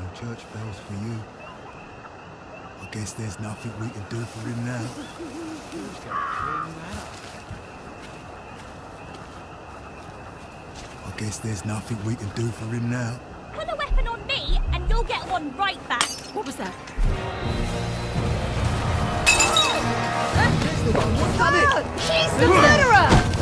No church bells for you. I guess there's nothing we can do for him now. I guess there's nothing we can do for him now. Put a weapon on me, and you'll get one right back. What was that? She's the murderer!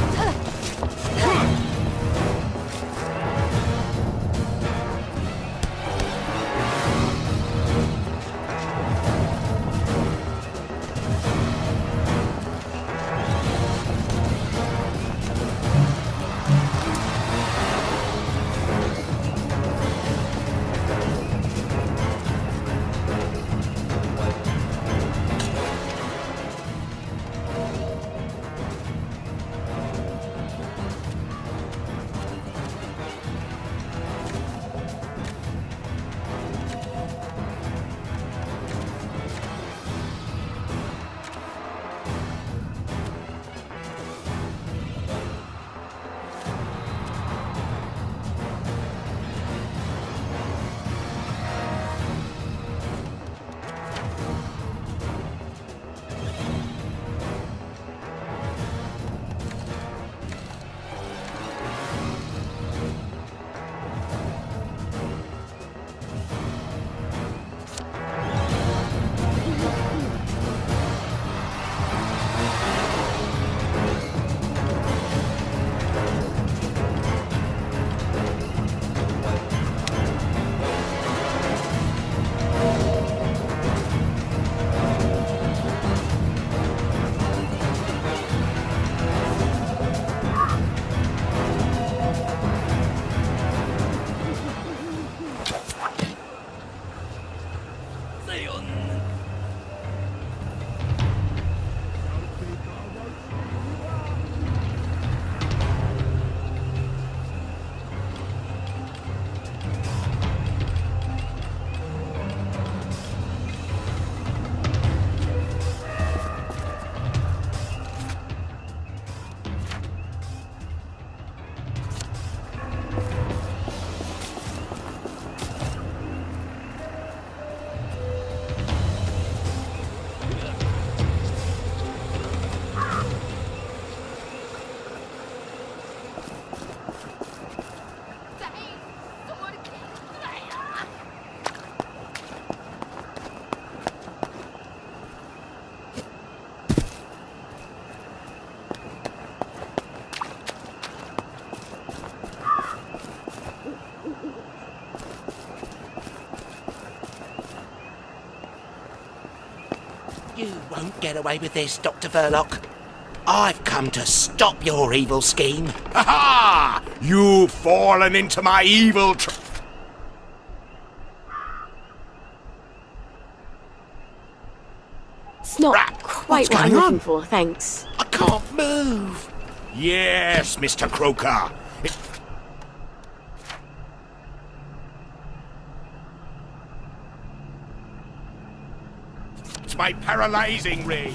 You won't get away with this, Dr. Verloc. I've come to stop your evil scheme. Ha ha! You've fallen into my evil It's not Rat, quite what's what I'm going looking on? for, thanks. I can't move. Yes, Mr. Croker. It's my paralyzing ray.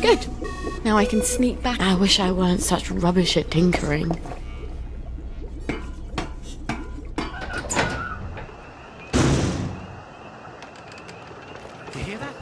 Good. Now I can sneak back. I wish I weren't such rubbish at tinkering. You hear that?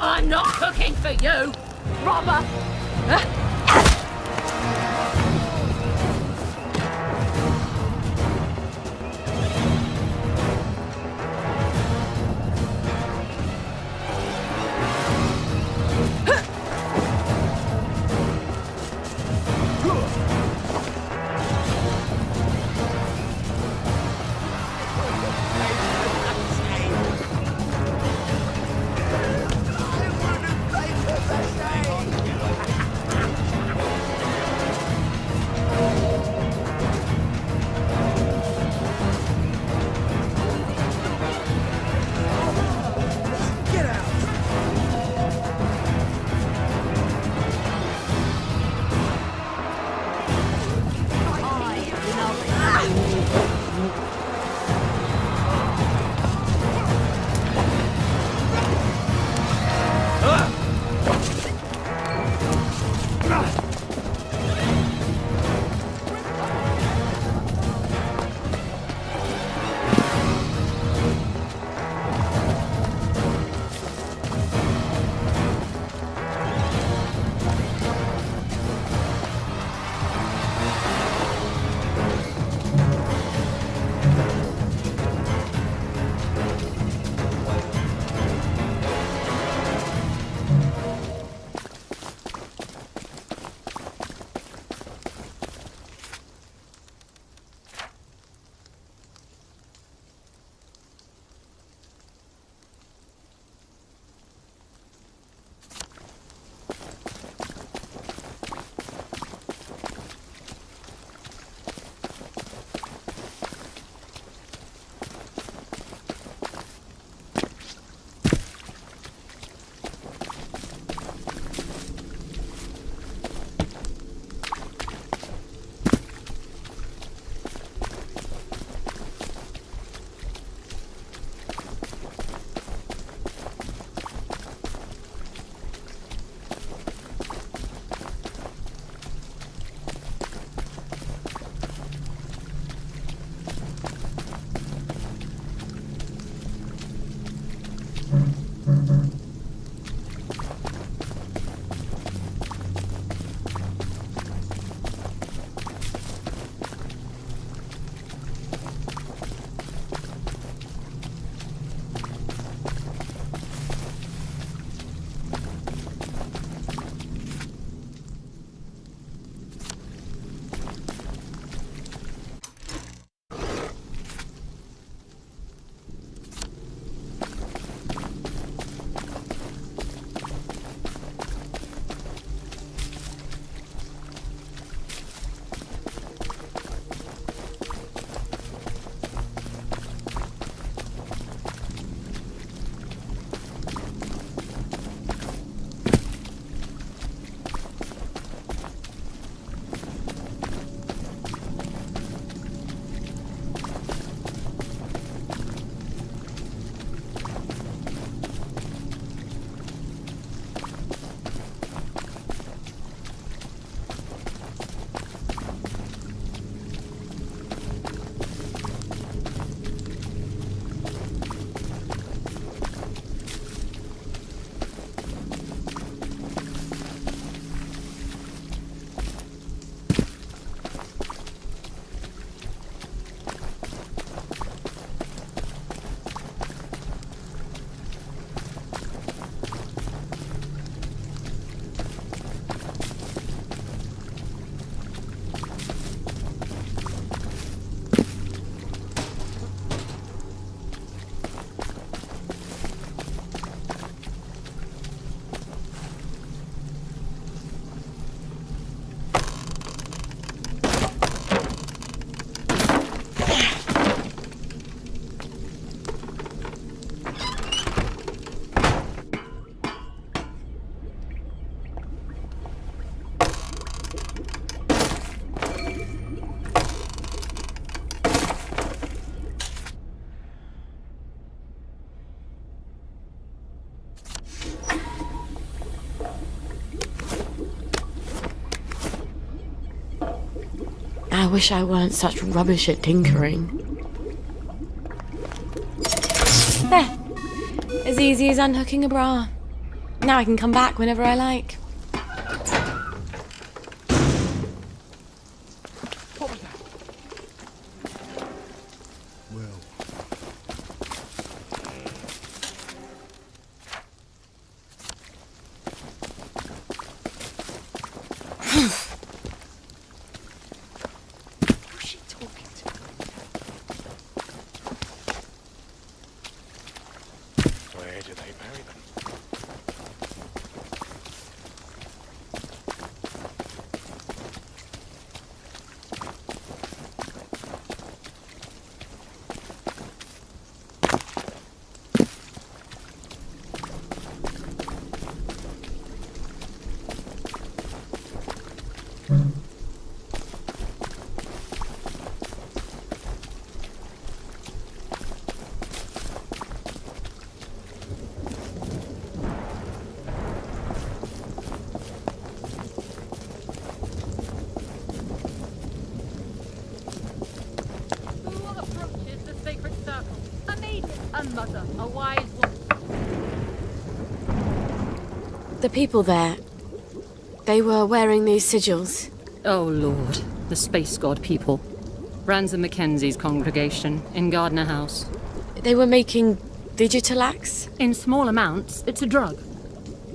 I'm not cooking for you, robber. I wish I weren't such rubbish at tinkering. There. As easy as unhooking a bra. Now I can come back whenever I like. Well, Who's she talking to? Where do they bury them? Who approaches the sacred circle? A maiden, a mother, a wise woman. The people there, they were wearing these sigils. Oh Lord, the space god people. Ransom Mackenzie's congregation in Gardner House. They were making digital axe. In small amounts, it's a drug.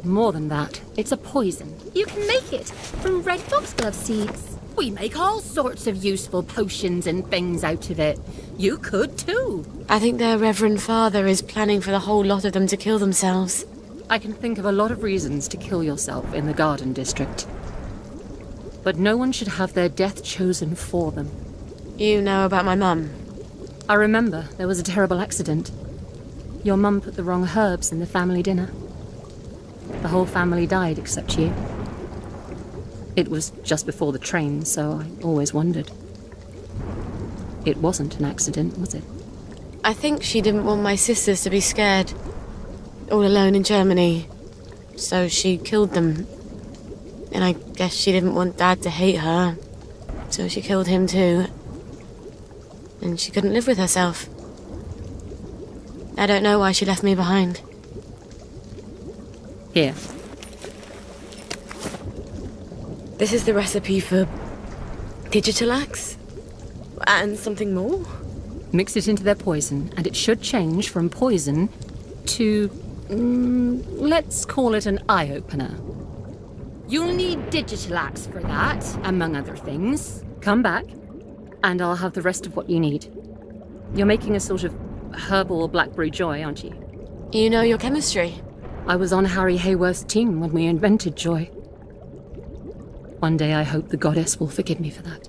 More than that, it's a poison. You can make it from red foxglove seeds. We make all sorts of useful potions and things out of it. You could too. I think their Reverend Father is planning for the whole lot of them to kill themselves. I can think of a lot of reasons to kill yourself in the Garden District. But no one should have their death chosen for them. You know about my mum? I remember there was a terrible accident. Your mum put the wrong herbs in the family dinner. The whole family died except you. It was just before the train, so I always wondered. It wasn't an accident, was it? I think she didn't want my sisters to be scared. All alone in Germany. So she killed them. And I guess she didn't want Dad to hate her. So she killed him too. And she couldn't live with herself. I don't know why she left me behind. Here. This is the recipe for digital axe? And something more? Mix it into their poison, and it should change from poison to... let's call it an eye-opener. You'll need digital axe for that, among other things. Come back, and I'll have the rest of what you need. You're making a sort of herbal blackberry joy, aren't you? You know your chemistry. I was on Harry Hayworth's team when we invented joy. One day I hope the goddess will forgive me for that.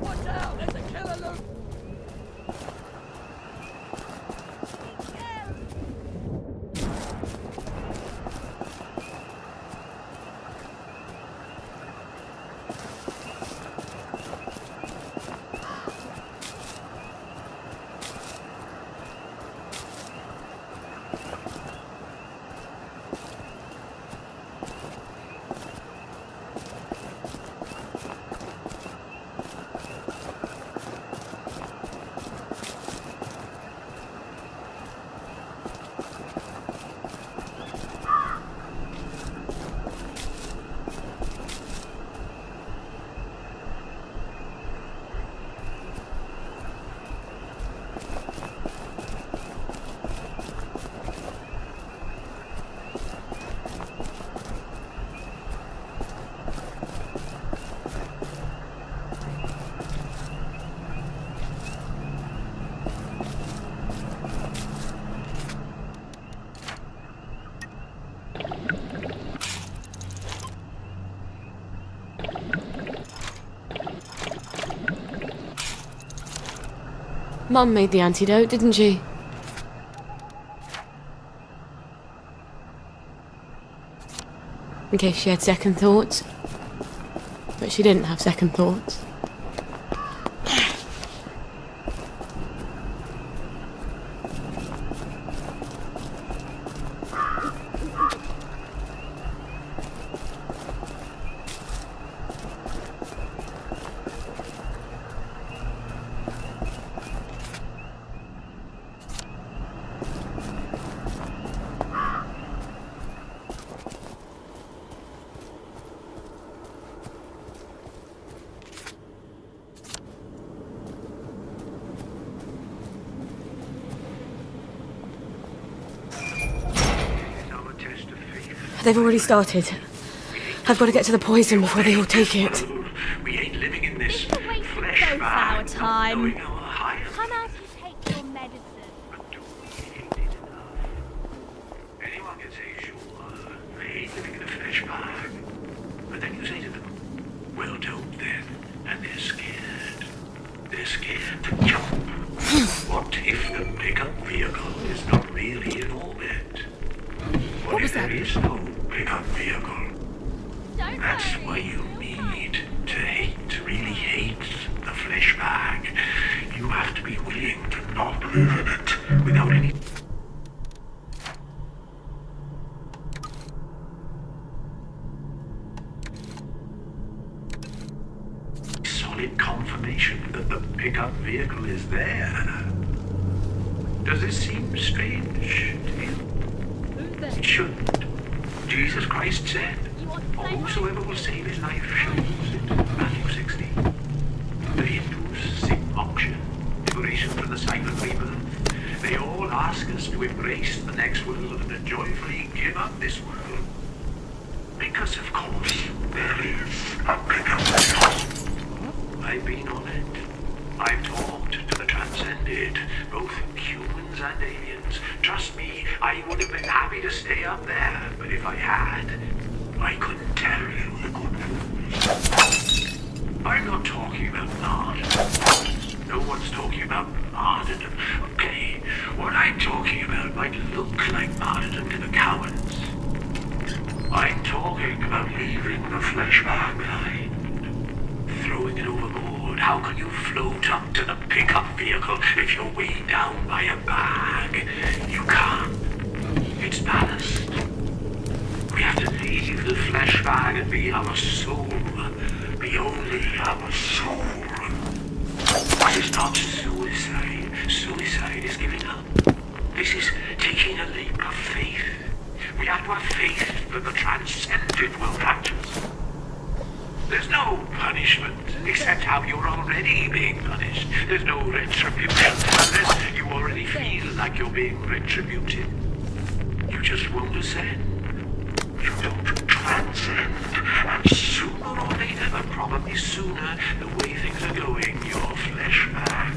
Watch out! There's a killer loop! Mum made the antidote, didn't she? In case she had second thoughts. But she didn't have second thoughts. They've already started. I've got to get to the poison before they all take it. We ain't living in this You're wasting flesh both bag, our not time. knowing our higher. Come out and take your medicine. But do we hate it enough? Anyone can say, sure, I hate living in a flesh bag. But then you say to them, well, don't then. And they're scared. They're scared to jump. What if the pickup vehicle is not really in orbit? What if there is no pickup vehicle? Don't That's worry. why you need to hate, really hate the flesh bag. You have to be willing to not live in it without any solid confirmation that the pickup vehicle is there. Does this seem strange to you? Who's there? It shouldn't. Jesus Christ said, You want to "For say whosoever will save his life shall lose it." Matthew 16. The Hindus sing moksha, liberation from the silent rebirth. They all ask us to embrace the next world and to joyfully give up this world. Because of course there is a pickup vehicle. I've been on it. I've talked to the transcended, both humans and aliens. Trust me, I would have been happy to stay up there, but if I had, I couldn't tell you the good news. I'm not talking about martyrdom. No one's talking about martyrdom. Okay, what I'm talking about might look like martyrdom to the cowards. I'm talking about leaving the flesh bag behind, throwing it overboard. How can you float up to the pickup vehicle if you're weighed down by a bag? You can't. It's ballast. We have to leave the flesh bag and be our soul. Be only our soul. is not suicide. Suicide is giving up. This is taking a leap of faith. We have to have faith that the transcendent will catch us. There's no punishment except how you're already being punished. There's no retribution unless you already feel like you're being retributed. You just won't ascend. You don't transcend. And sooner or later, but probably sooner, the way things are going, your flesh bag.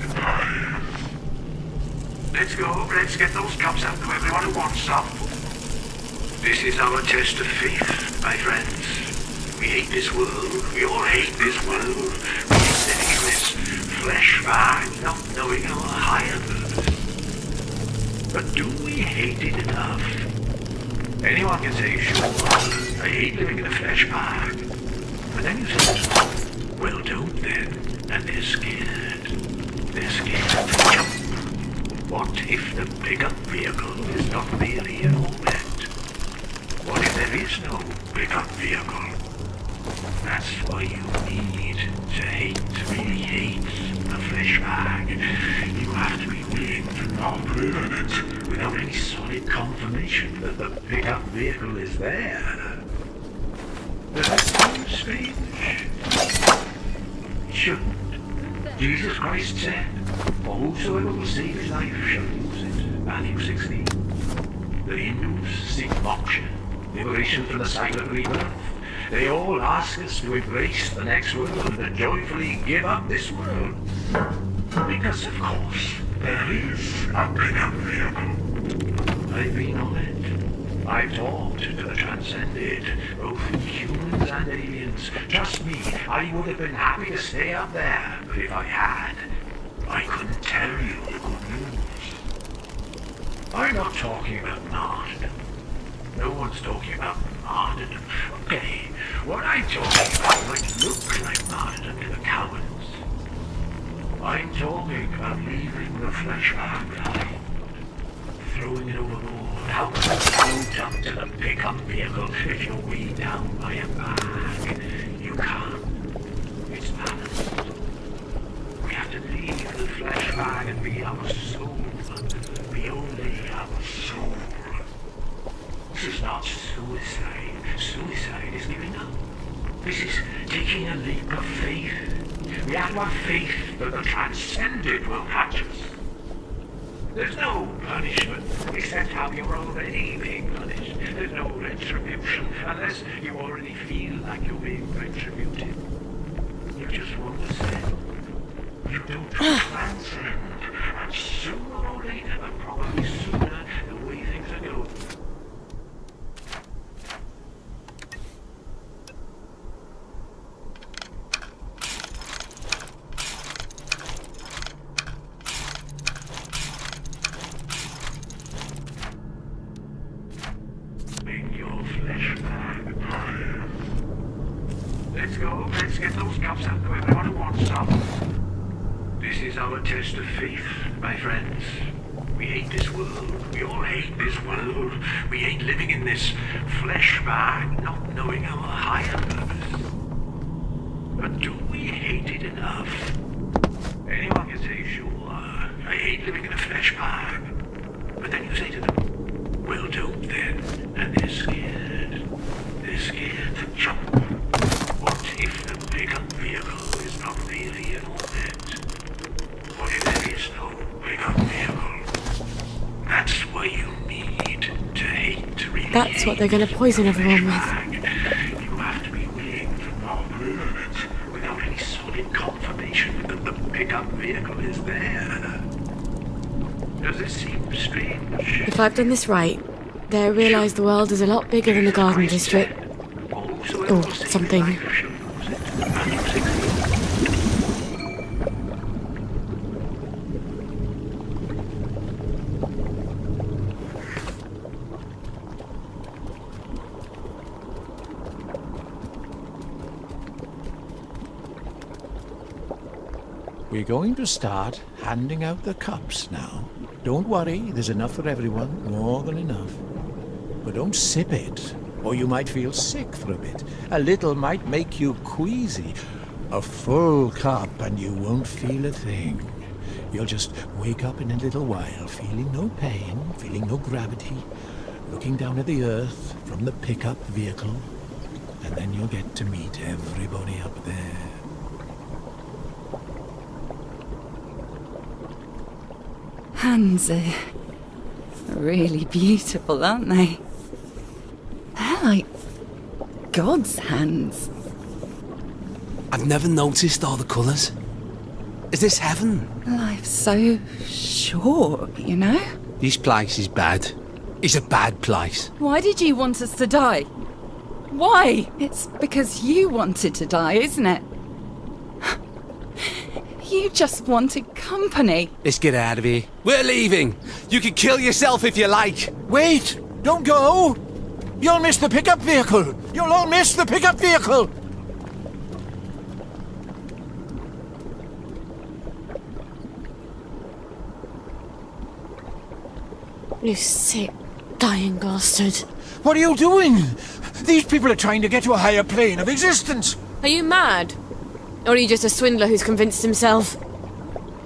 Let's go. Let's get those cups out to everyone who wants some. This is our test of faith, my friends. We hate this world. We all hate this world. We hate living in this flesh bag, not knowing our higher purpose. But do we hate it enough? Anyone can say, sure, I hate living in a flesh bag. But then you say, well, don't then. And they're scared. They're scared to jump. What if the pickup vehicle is not really an all-met? What if there is no pickup vehicle? That's why you need to hate, really hate the flesh bag. You have to be willing to not learn it without any solid confirmation that the pickup vehicle is there. Does that sound strange? It shouldn't. Jesus Christ said, for whosoever will save his life shall lose it. Matthew 16. The Hindus seek moksha, liberation from the silent rebirth. They all ask us to embrace the next world and to joyfully give up this world. Because, of course, there is a pickup vehicle. I've been on it. I've talked to the transcended, both humans and aliens. Trust me, I would have been happy to stay up there, but if I had, I couldn't tell you the good news. I'm not talking about martyrdom. No one's talking about martyrdom. Okay, what I'm talking about might look like martyrdom to the cowards. I'm talking about leaving the flesh bag behind, throwing it overboard. How can you float up to the pickup vehicle if you're weighed down by a bag? You can't. It's balanced. We have to leave the flesh bag and be our soul. Be only our soul. This is not suicide. Suicide is giving up. This is taking a leap of faith. We have to have faith that the transcendent will catch us. There's no punishment except how you're already being punished. There's no retribution unless you already feel like you're being retributed. You just won't ascend. You don't transcend. And sooner or later, but probably sooner, the way things are going. Let's go. Let's get those cups out to everyone who wants some. This is our test of faith, my friends. We hate this world. We all hate this world. We hate living in this flesh bag, not knowing our higher purpose. But do we hate it enough? Anyone can say, sure, I hate living in a flesh bag. But then you say to them, well, don't then. And they're scared. They're scared to jump. What if the pickup vehicle is not really an all-met? What if there is no pickup vehicle? That's why you need to hate, really. That's what they're going to poison everyone with. You have to be willing to not learn it without any solid confirmation that the pickup vehicle is there. Does this seem strange? If I've done this right, they realise the world is a lot bigger than the Garden District. Or something. We're going to start handing out the cups now. Don't worry, there's enough for everyone, more than enough. But don't sip it, or you might feel sick for a bit. A little might make you queasy. A full cup and you won't feel a thing. You'll just wake up in a little while, feeling no pain, feeling no gravity, looking down at the earth from the pickup vehicle, and then you'll get to meet everybody up there. Hands are really beautiful, aren't they? They're like God's hands. I've never noticed all the colours. Is this heaven? Life's so short, you know? This place is bad. It's a bad place. Why did you want us to die? Why? It's because you wanted to die, isn't it? You just wanted company. Let's get out of here. We're leaving. You can kill yourself if you like. Wait! Don't go! You'll miss the pickup vehicle! You'll all miss the pickup vehicle! You sick, dying bastard. What are you doing? These people are trying to get to a higher plane of existence. Are you mad? Or are you just a swindler who's convinced himself?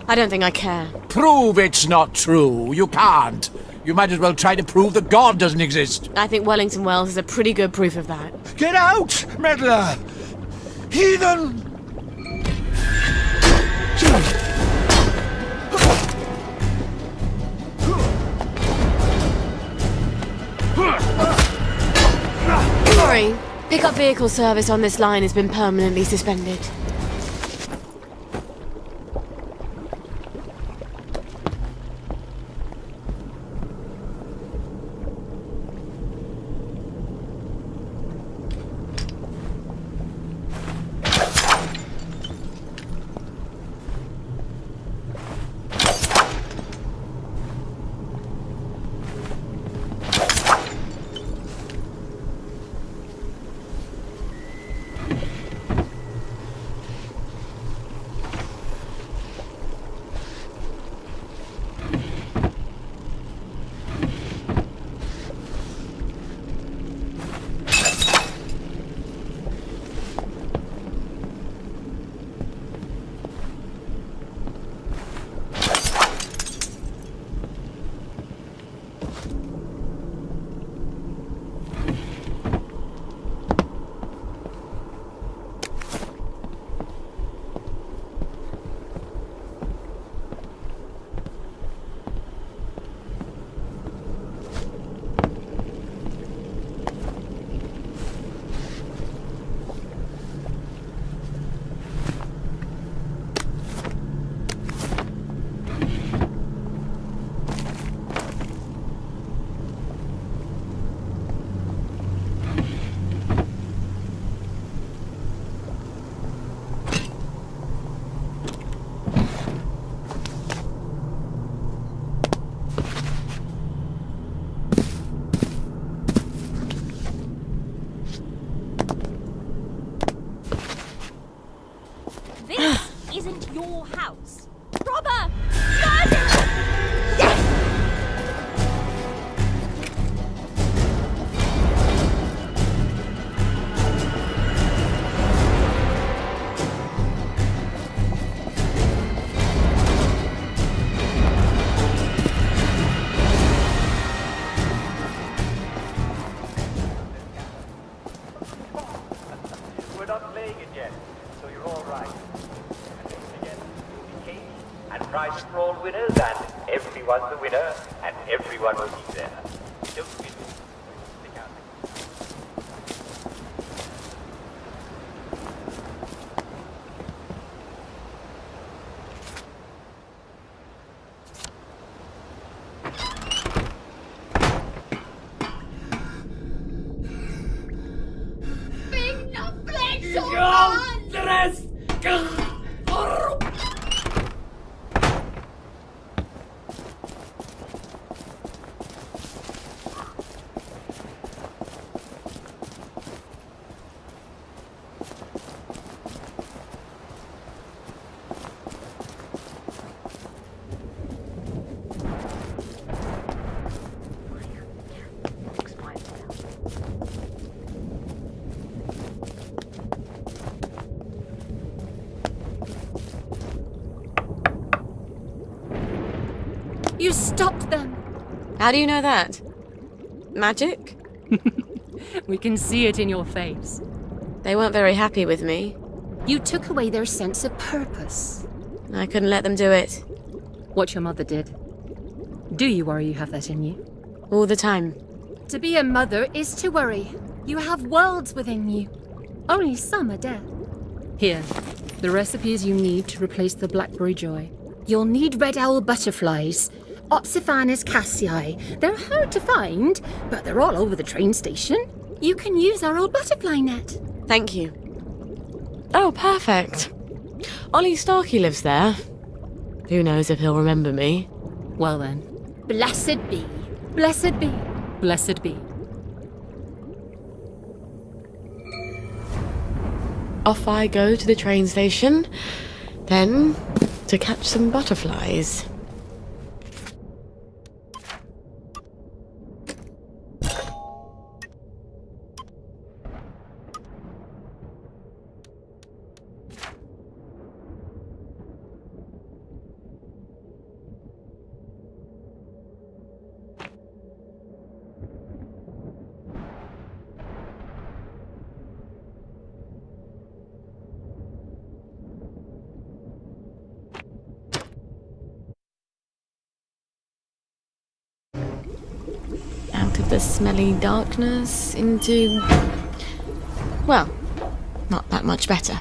I don't think I care. Prove it's not true. You can't. You might as well try to prove that God doesn't exist. I think Wellington Wells is a pretty good proof of that. Get out, meddler! Heathen! Sorry, pickup vehicle service on this line has been permanently suspended. Isn't your house. Robber! Murderer! Yes! We're not playing it yet, so you're all right. Again, you'll be cake and prizes for all winners, and everyone's the winner, and everyone will be there. Don't forget to stick out. You stopped them. How do you know that? Magic? We can see it in your face. They weren't very happy with me. You took away their sense of purpose. I couldn't let them do it. What your mother did. Do you worry you have that in you? All the time. To be a mother is to worry. You have worlds within you. Only some are dead. Here, the recipes you need to replace the blackberry joy. You'll need red owl butterflies. Opsiphanes cassii. They're hard to find, but they're all over the train station. You can use our old butterfly net. Thank you. Oh, perfect. Ollie Starkey lives there. Who knows if he'll remember me. Well then. Blessed be. Blessed be. Blessed be. Off I go to the train station, then to catch some butterflies. Out of the smelly darkness into... well, not that much better.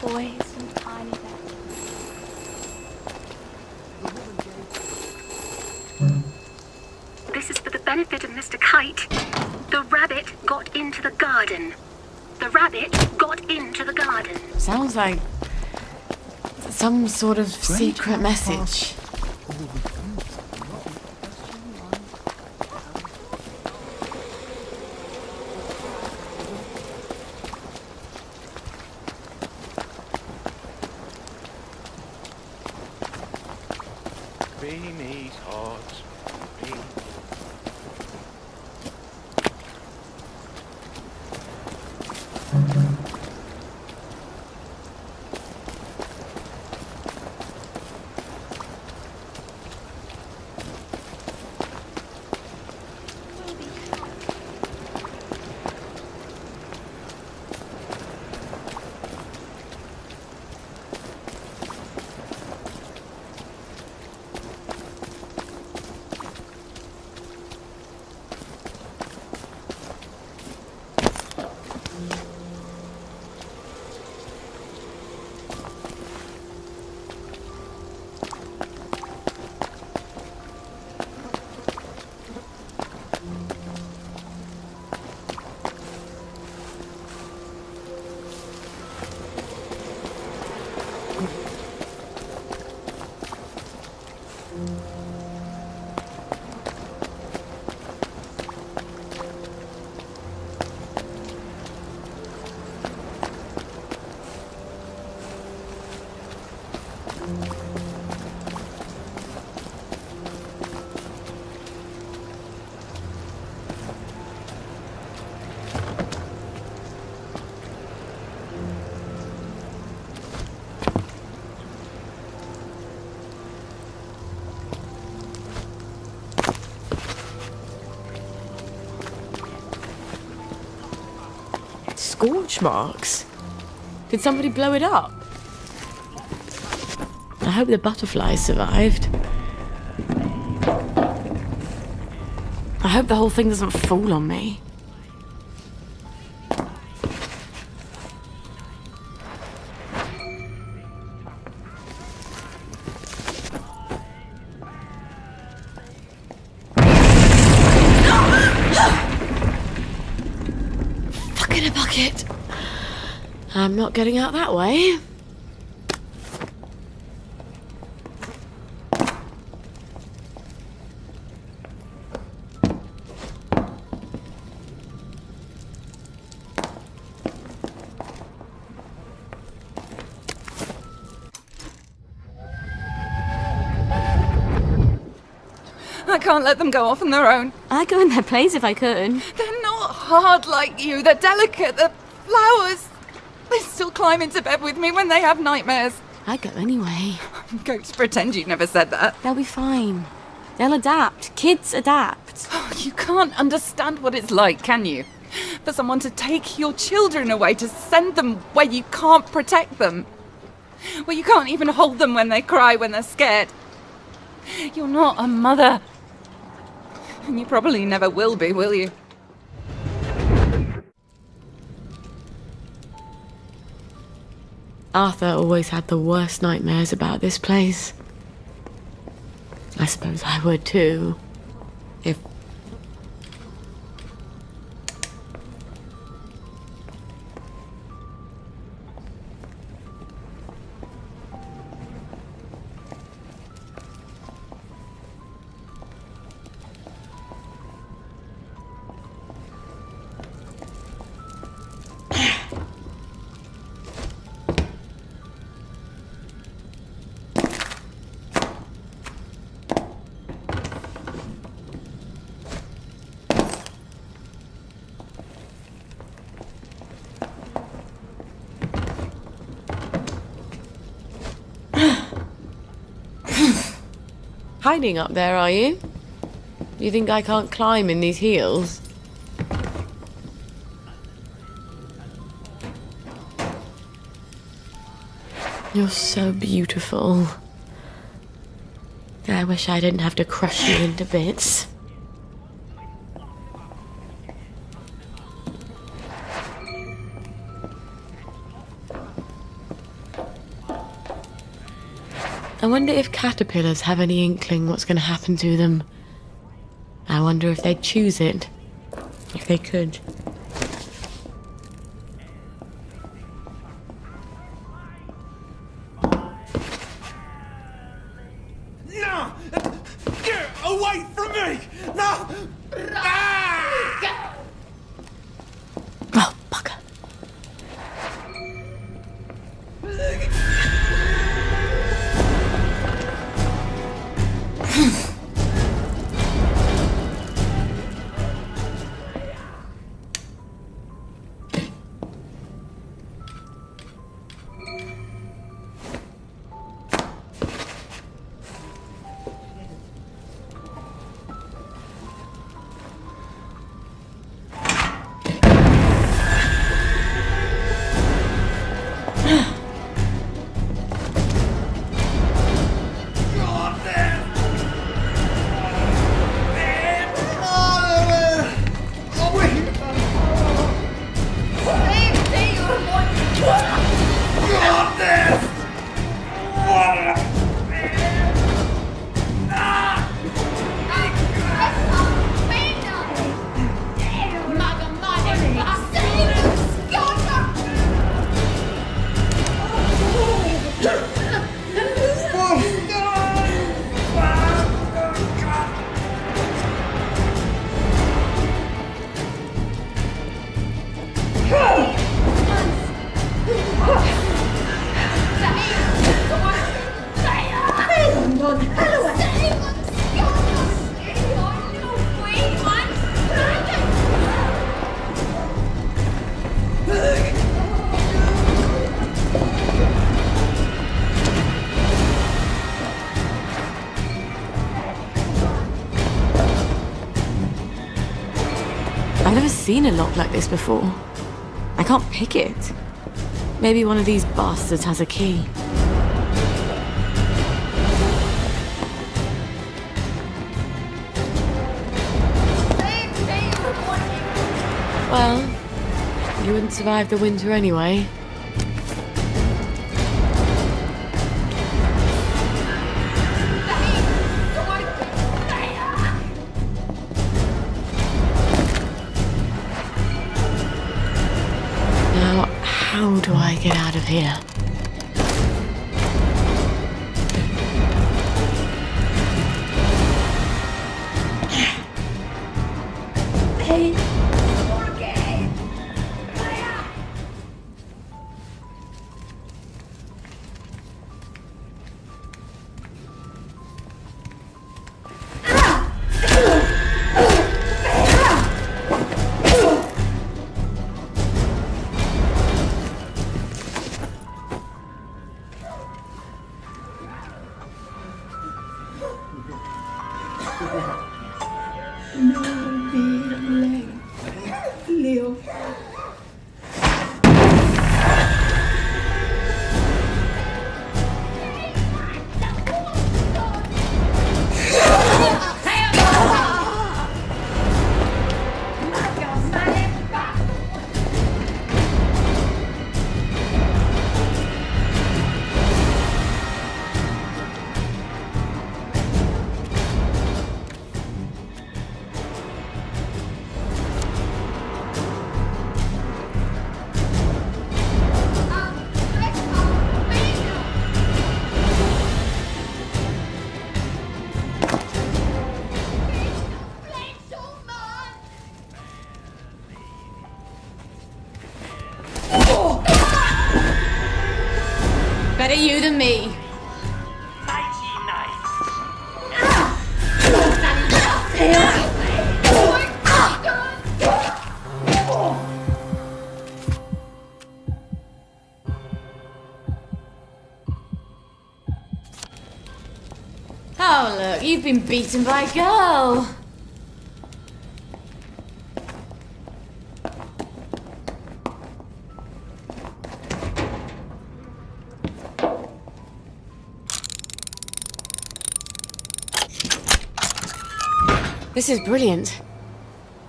Toys and tiny beds. This is for the benefit of Mr. Kite. The rabbit got into the garden. The rabbit got into the garden. Sounds like some sort of secret message. Beanie's hearts. scorch marks. Did somebody blow it up? I hope the butterflies survived. I hope the whole thing doesn't fall on me. Fucking a bucket. I'm not getting out that way. I can't let them go off on their own. I'd go in their place if I could. They're not hard like you. They're delicate. They're flowers. They still climb into bed with me when they have nightmares. I'd go anyway. I'm going to pretend you never said that. They'll be fine. They'll adapt. Kids adapt. Oh, you can't understand what it's like, can you? For someone to take your children away, to send them where you can't protect them. Where you can't even hold them when they cry, when they're scared. You're not a mother. And you probably never will be, will you? Arthur always had the worst nightmares about this place. I suppose I would too. If... Hiding up there, are you? You think I can't climb in these heels? You're so beautiful. I wish I didn't have to crush you into bits. I wonder if caterpillars have any inkling what's going to happen to them. I wonder if they'd choose it. If they could. No! Get away from me! No! Ah! Oh, bugger. I've never seen a lock like this before. I can't pick it. Maybe one of these bastards has a key. Well, you wouldn't survive the winter anyway. Now, how do I get out of here? Better you than me. Oh, look, you've been beaten by a girl. This is brilliant.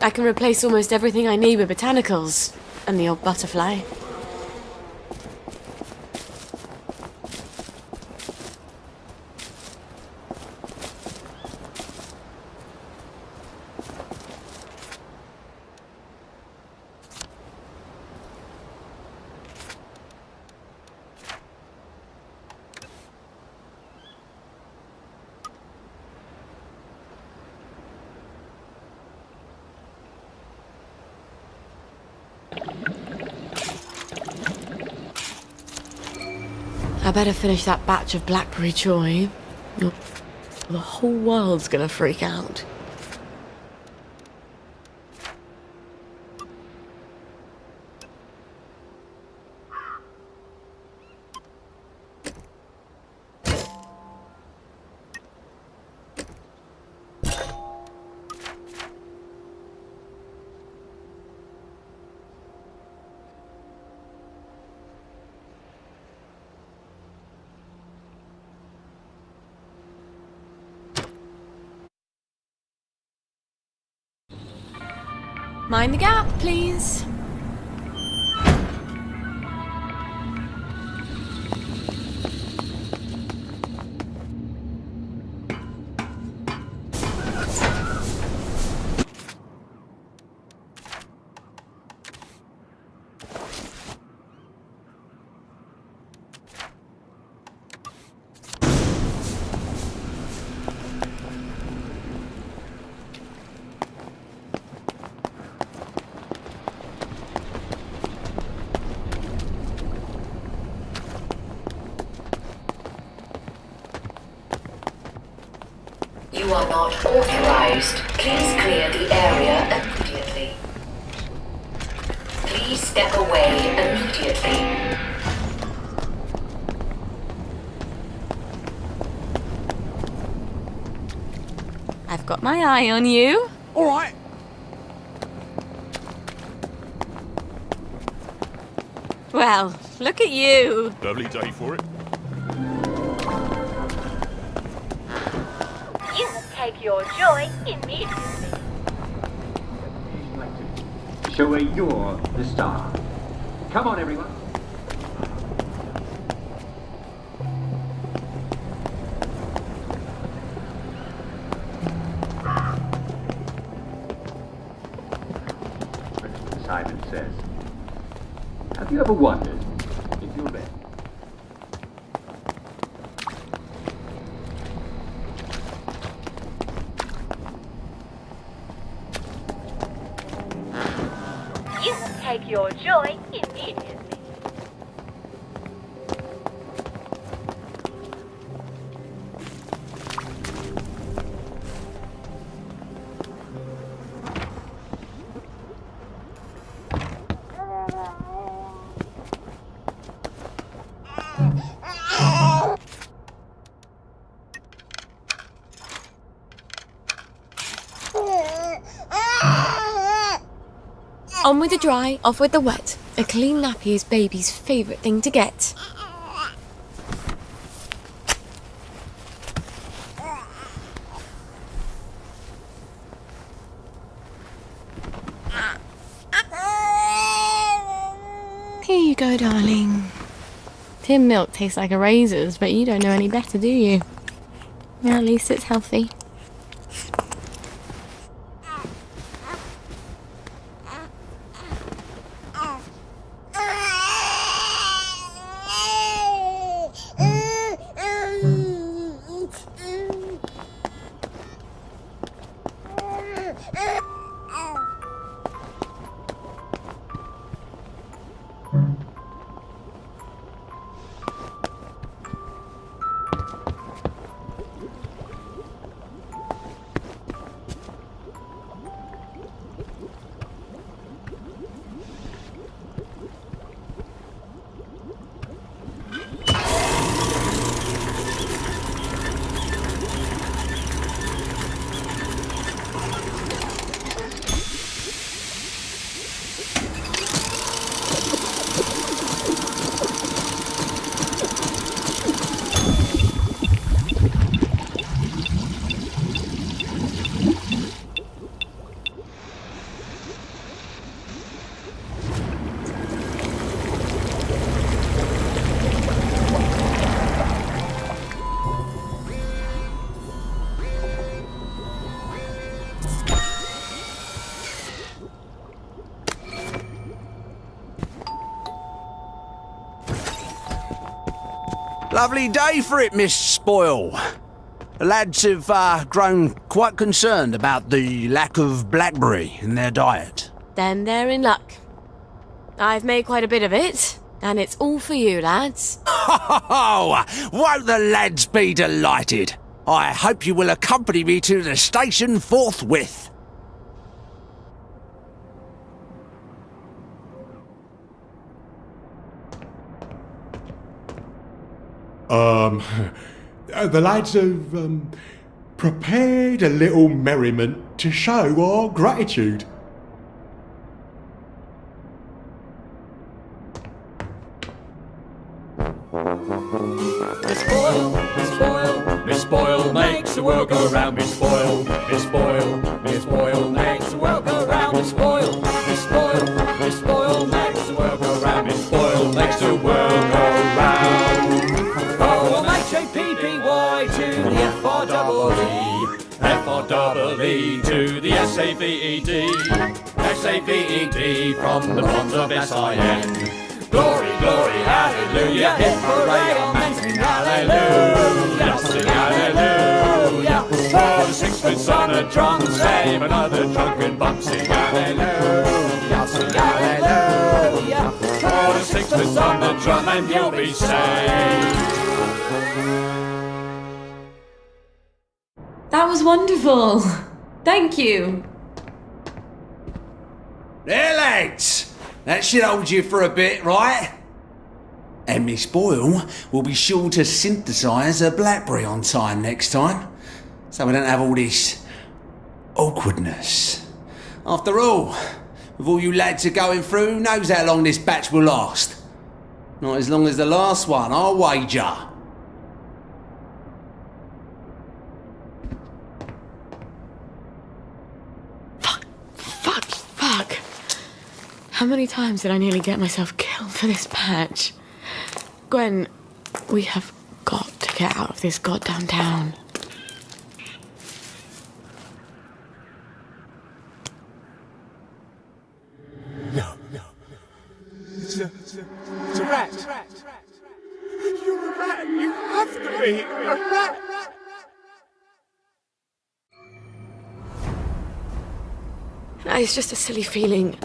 I can replace almost everything I need with botanicals and the odd butterfly. I better finish that batch of blackberry joy. The whole world's gonna freak out. Mind the gap, please. You are not authorized. Please clear the area immediately. Please step away immediately. I've got my eye on you. All right. Well, look at you. Lovely day for it. You will take your joy immediately. Show where you're the star. Come on, everyone. Simon says, have you ever wondered if you're ready? You will take your joy immediately. On with the dry, off with the wet. A clean nappy is baby's favourite thing to get. Here you go, darling. Tin milk tastes like a razor's, but you don't know any better, do you? Well, at least it's healthy. Lovely day for it, Miss Spoil. The lads have grown quite concerned about the lack of blackberry in their diet. Then they're in luck. I've made quite a bit of it, and it's all for you, lads. Oh, won't the lads be delighted? I hope you will accompany me to the station forthwith. The lads have prepared a little merriment to show our gratitude. Miss Spoil makes the world go round. Miss Spoil makes the world go round. Miss Spoil makes the world go round. Miss Spoil makes the world go round. O-M-H-A-P-P-Y to the F-R-E-E, F-R-E-E to the S-A-V-E-D, S-A-V-E-D from the bonds of S-I-N. Glory, glory, hallelujah, hip hooray, amen, sing hallelujah, sing hallelujah. For the sixpence on a drum, save another drunken bum, sing hallelujah, sing hallelujah. For the sixpence on the drum and you'll be saved. That was wonderful. Thank you. There, lads. That should hold you for a bit, right? And Miss Boyle will be sure to synthesise a blackberry on time next time, so we don't have all this awkwardness. After all, with all you lads are going through, who knows how long this batch will last? Not as long as the last one, I'll wager. Fuck. How many times did I nearly get myself killed for this patch? Gwen, we have got to get out of this goddamn town. No. It's a rat. You're a rat. You have to be a rat. It's just a silly feeling.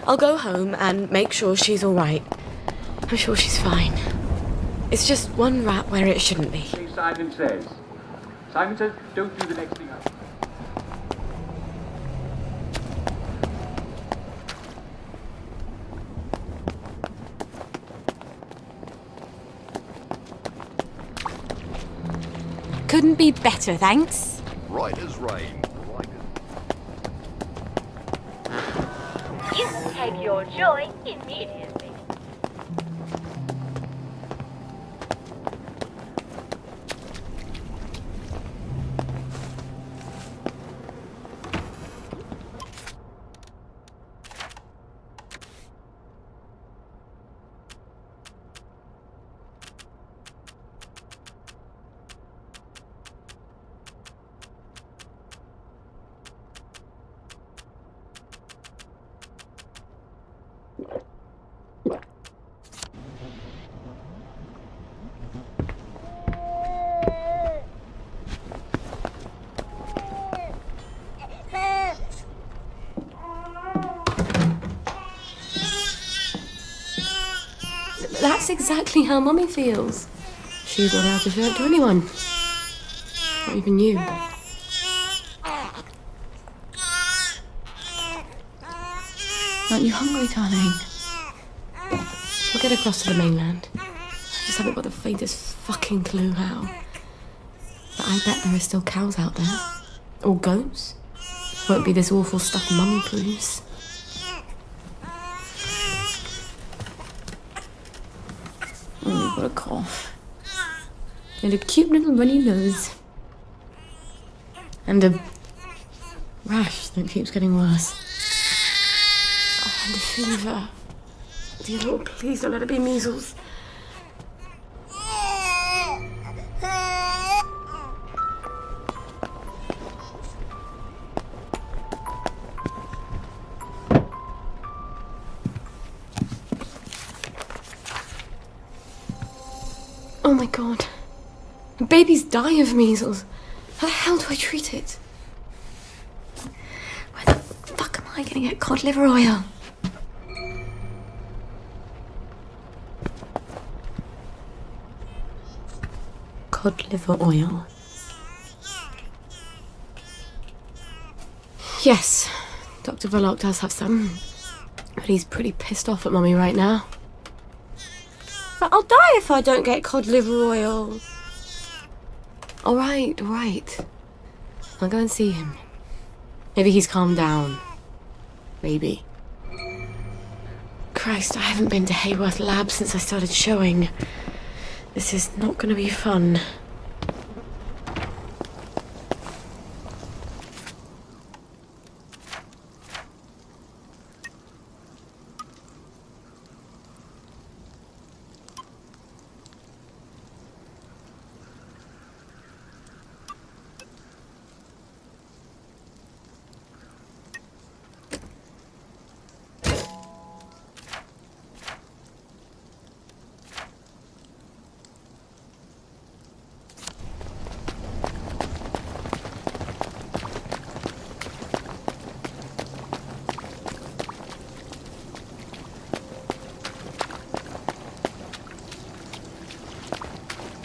I'll go home and make sure she's all right. I'm sure she's fine. It's just one rat where it shouldn't be. Simon says, don't do the next thing up. Couldn't be better, thanks. Right as rain. You can take your joy immediately. That's exactly how Mummy feels. She's not allowed to show it to anyone. Not even you. Aren't you hungry, darling? We'll get across to the mainland. I just haven't got the faintest fucking clue how. But I bet there are still cows out there. Or goats. Won't be this awful stuff Mummy proves. Oh, you've got a cough. And a cute little runny nose. And a rash that keeps getting worse. Oh, and a fever. Dear Lord, please don't let it be measles. Oh my god. Babies die of measles. How the hell do I treat it? Where the fuck am I gonna get cod liver oil? Cod liver oil. Yes, Dr. Verloc does have some. But he's pretty pissed off at Mummy right now. But I'll die if I don't get cod liver oil. All right. I'll go and see him. Maybe he's calmed down. Maybe. Christ, I haven't been to Hayworth Lab since I started showing. This is not going to be fun.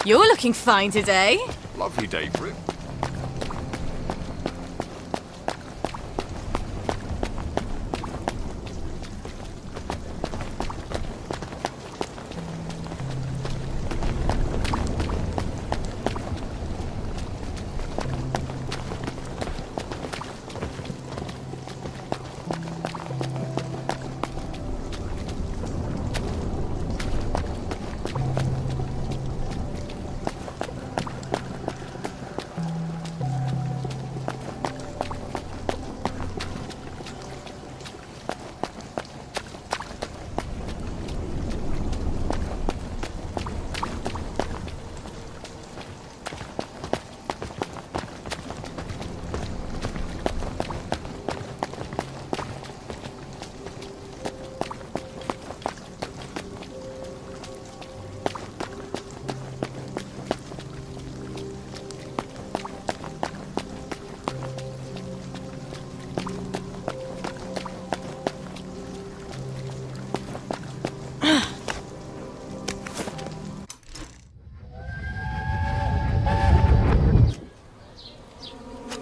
You're looking fine today. Lovely day for it.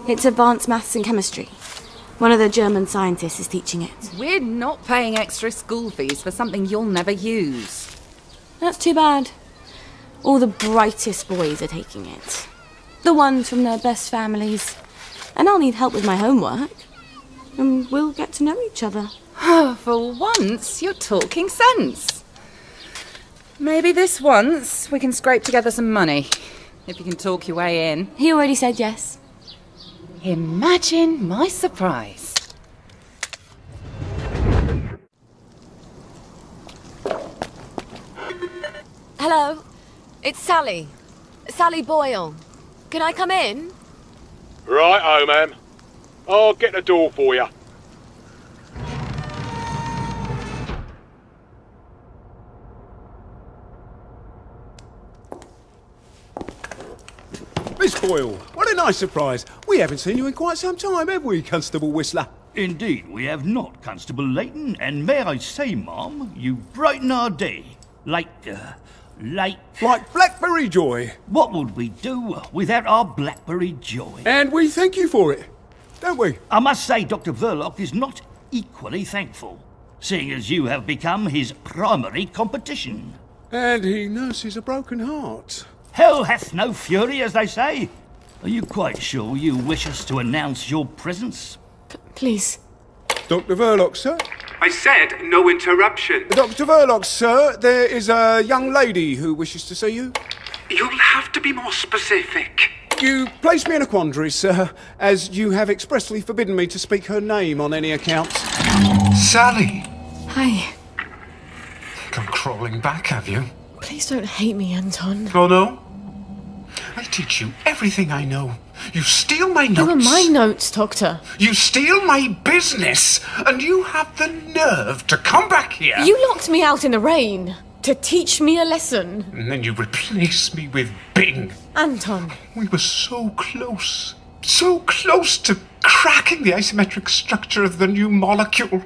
It's advanced maths and chemistry. One of the German scientists is teaching it. We're not paying extra school fees for something you'll never use. That's too bad. All the brightest boys are taking it. The ones from their best families. And I'll need help with my homework. And we'll get to know each other. For once, you're talking sense. Maybe this once we can scrape together some money. If you can talk your way in. He already said yes. Imagine my surprise. Hello, it's Sally. Sally Boyle. Can I come in? Right, ma'am. I'll get the door for you. Miss Boyle, what a nice surprise. We haven't seen you in quite some time, have we, Constable Whistler? Indeed, we have not, Constable Layton, and may I say, Mom, you brighten our day. Like Blackberry Joy. What would we do without our Blackberry Joy? And we thank you for it, don't we? I must say Dr. Verloc is not equally thankful, seeing as you have become his primary competition. And he nurses a broken heart. Hell hath no fury, as they say. Are you quite sure you wish us to announce your presence? Please. Dr. Verloc, sir? I said no interruption. Dr. Verloc, sir, there is a young lady who wishes to see you. You'll have to be more specific. You place me in a quandary, sir, as you have expressly forbidden me to speak her name on any account. Sally! Hi. Come crawling back, have you? Please don't hate me, Anton. Oh, no? I teach you everything I know. You steal my notes. They were my notes, Doctor. You steal my business, and you have the nerve to come back here. You locked me out in the rain to teach me a lesson. And then you replace me with Bing. Anton. We were so close. So close to cracking the asymmetric structure of the new molecule.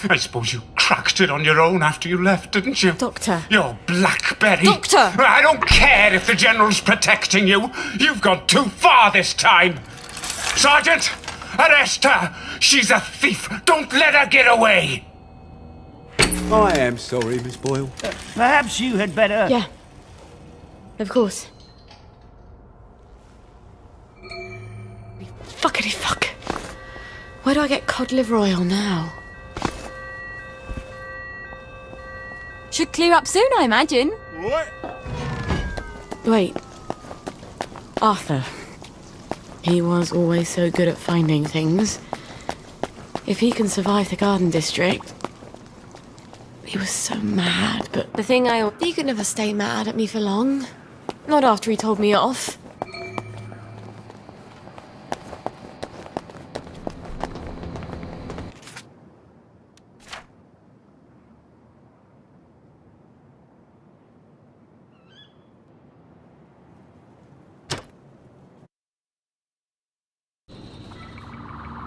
I suppose you cracked it on your own after you left, didn't you? Doctor. Your Blackberry. Doctor! I don't care if the General's protecting you. You've gone too far this time. Sergeant, arrest her. She's a thief. Don't let her get away. I am sorry, Miss Boyle. Perhaps you had better... Yeah. Of course. Fuckity fuck. Where do I get cod liver oil now? Should clear up soon, I imagine. What? Wait. Arthur. He was always so good at finding things. If he can survive the Garden District... He was so mad, but the thing he could never stay mad at me for long. Not after he told me off.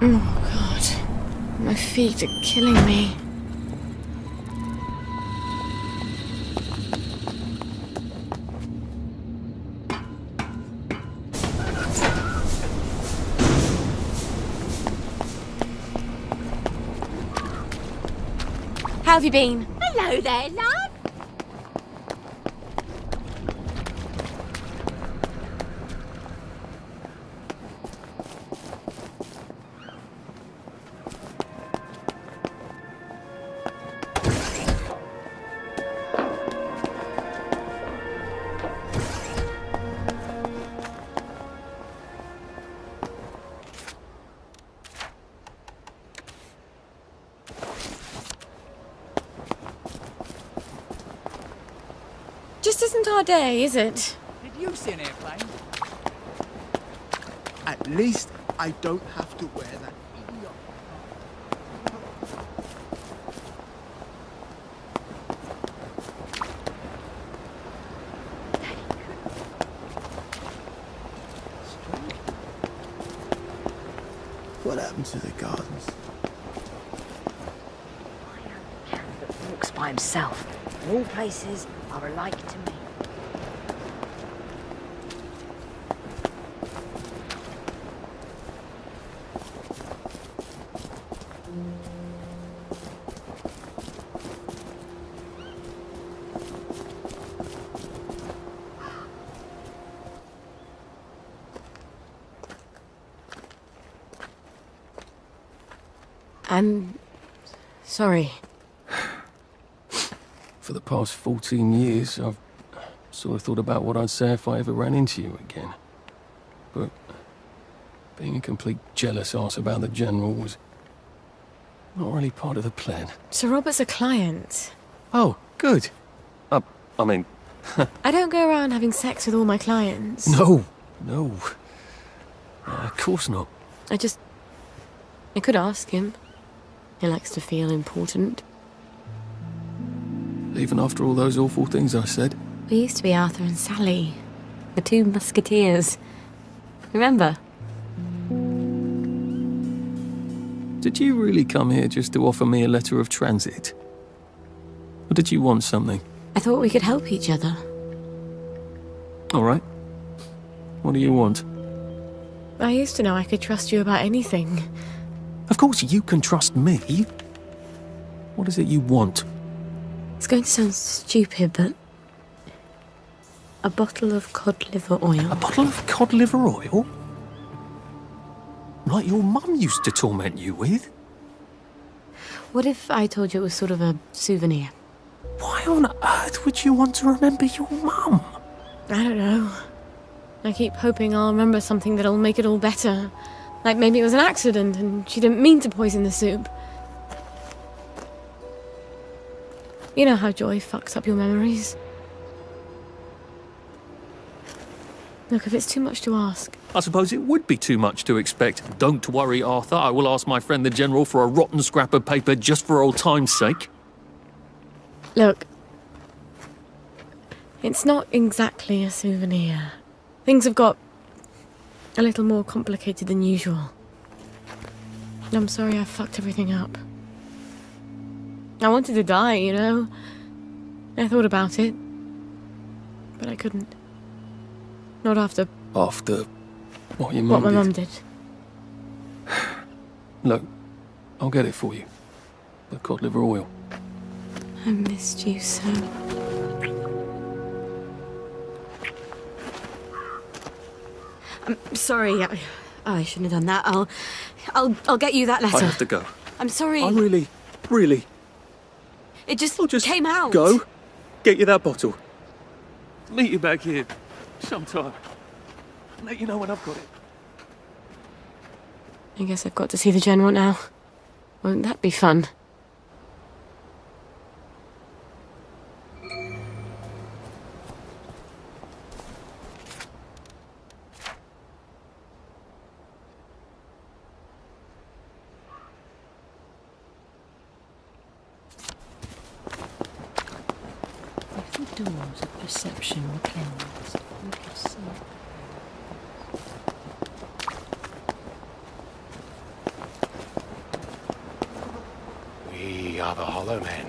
Oh, God. My feet are killing me. How have you been? Hello there, love. Just isn't our day, is it? Did you see an airplane? At least I don't have to wear that. What happened to the gardens? That walks by himself. And all places are alike to me. I'm sorry. For the past 14 years, I've sort of thought about what I'd say if I ever ran into you again. But being a complete jealous arse about the General was not really part of the plan. Sir Robert's a client. Oh, good. I mean... I don't go around having sex with all my clients. No. Of course not. I could ask him. He likes to feel important. Even after all those awful things I said. We used to be Arthur and Sally, the two musketeers. Remember? Did you really come here just to offer me a letter of transit? Or did you want something? I thought we could help each other. All right. What do you want? I used to know I could trust you about anything. Of course you can trust me. What is it you want? It's going to sound stupid, but... a bottle of cod liver oil. A bottle of cod liver oil? Like your mum used to torment you with? What if I told you it was sort of a souvenir? Why on earth would you want to remember your mum? I don't know. I keep hoping I'll remember something that'll make it all better. Like maybe it was an accident and she didn't mean to poison the soup. You know how joy fucks up your memories. Look, if it's too much to ask... I suppose it would be too much to expect. Don't worry, Arthur. I will ask my friend the General for a rotten scrap of paper just for old time's sake. Look, it's not exactly a souvenir. Things have got a little more complicated than usual. I'm sorry I fucked everything up. I wanted to die, you know? I thought about it, but I couldn't. Not after... After what your mum did? What my mum did. Look, I'll get it for you. The cod liver oil. I missed you so. I'm sorry. I shouldn't have done that. I'll get you that letter. I have to go. I'm sorry. I really... It just I'll just came out. Go. Get you that bottle. Meet you back here sometime. Let you know when I've got it. I guess I've got to see the General now. Won't that be fun? If the doors of perception were closed, we could see. We are the Hollow Men.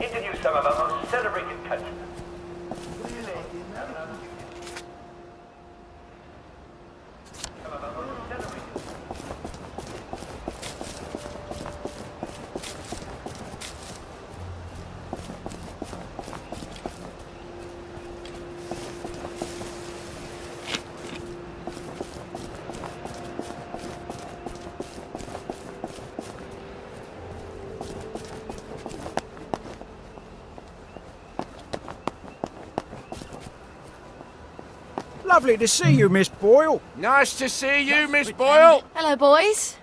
Interview some of our most celebrated countrymen. Lovely to see you, Miss Boyle. Nice to see you, Miss Boyle. Hello, boys.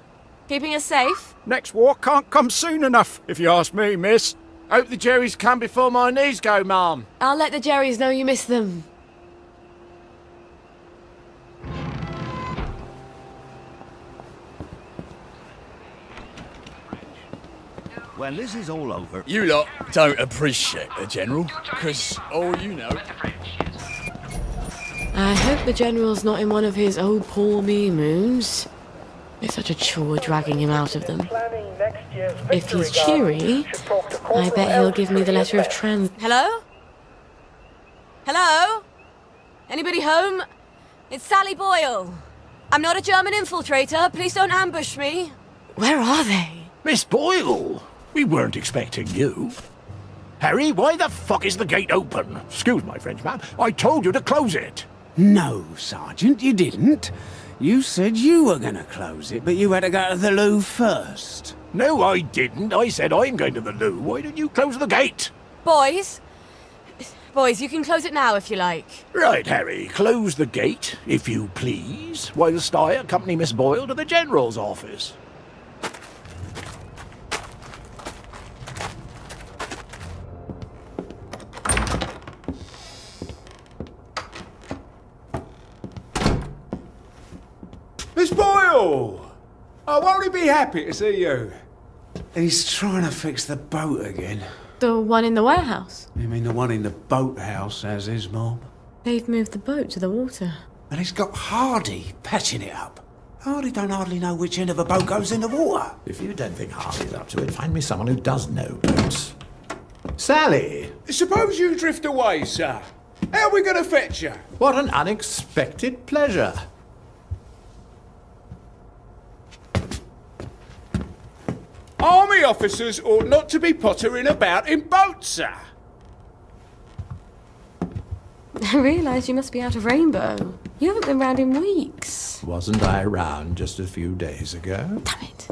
Keeping us safe? Next war can't come soon enough, if you ask me, miss. Hope the Jerrys come before my knees go, ma'am. I'll let the Jerrys know you miss them. When this is all over... You lot don't appreciate the General, because all you know... I hope the General's not in one of his oh poor me moods. It's such a chore dragging him out of them. If he's cheery, I bet he'll give me the letter of trans... Hello? Hello? Anybody home? It's Sally Boyle. I'm not a German infiltrator. Please don't ambush me. Where are they? Miss Boyle, we weren't expecting you. Harry, why the fuck is the gate open? Excuse my French, ma'am. I told you to close it. No, Sergeant, you didn't. You said you were going to close it, but you had to go to the loo first. No, I didn't. I said I'm going to the loo. Why don't you close the gate? Boys? Boys, you can close it now if you like. Right, Harry, close the gate, if you please, whilst I accompany Miss Boyle to the General's office. Miss Boyle! Oh, won't he be happy to see you? He's trying to fix the boat again. The one in the warehouse? You mean the one in the boathouse, as his mob? They've moved the boat to the water. And he's got Hardy patching it up. Hardy don't hardly know which end of a boat goes in the water. If you don't think Hardy's up to it, find me someone who does know boats. Sally! Suppose you drift away, sir. How are we going to fetch you? What an unexpected pleasure. Army officers ought not to be pottering about in boats, sir. I realise you must be out of Rainbow. You haven't been round in weeks. Wasn't I around just a few days ago? Damn it.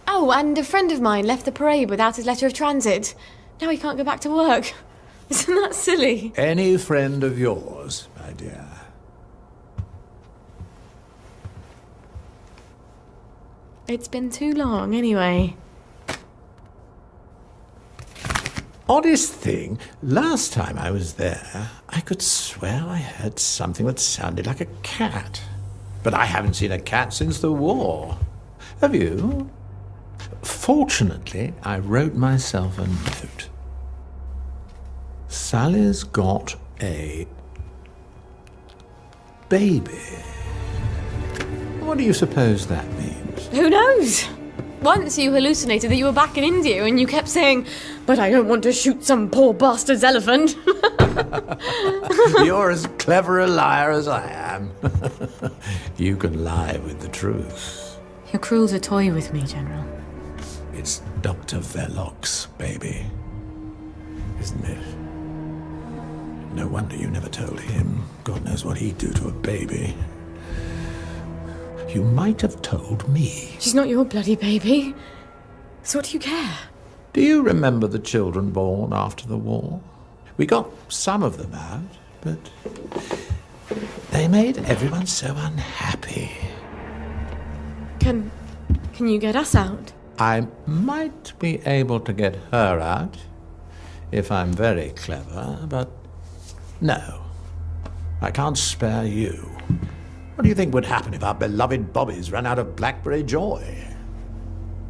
Oh, and a friend of mine left the parade without his letter of transit. Now he can't go back to work. Isn't that silly? Any friend of yours, my dear. It's been too long, anyway. Oddest thing, last time I was there, I could swear I heard something that sounded like a cat. But I haven't seen a cat since the war. Have you? Fortunately, I wrote myself a note. Sally's got a baby. What do you suppose that means? Who knows? Once you hallucinated that you were back in India and you kept saying, but I don't want to shoot some poor bastard's elephant. You're as clever a liar as I am. You can lie with the truth. You're cruel to toy with me, General. It's Dr. Verloc's baby, isn't it? No wonder you never told him. God knows what he'd do to a baby. You might have told me. She's not your bloody baby. So what do you care? Do you remember the children born after the war? We got some of them out, but they made everyone so unhappy. Can you get us out? I might be able to get her out if I'm very clever, but no. I can't spare you. What do you think would happen if our beloved Bobbies ran out of blackberry joy?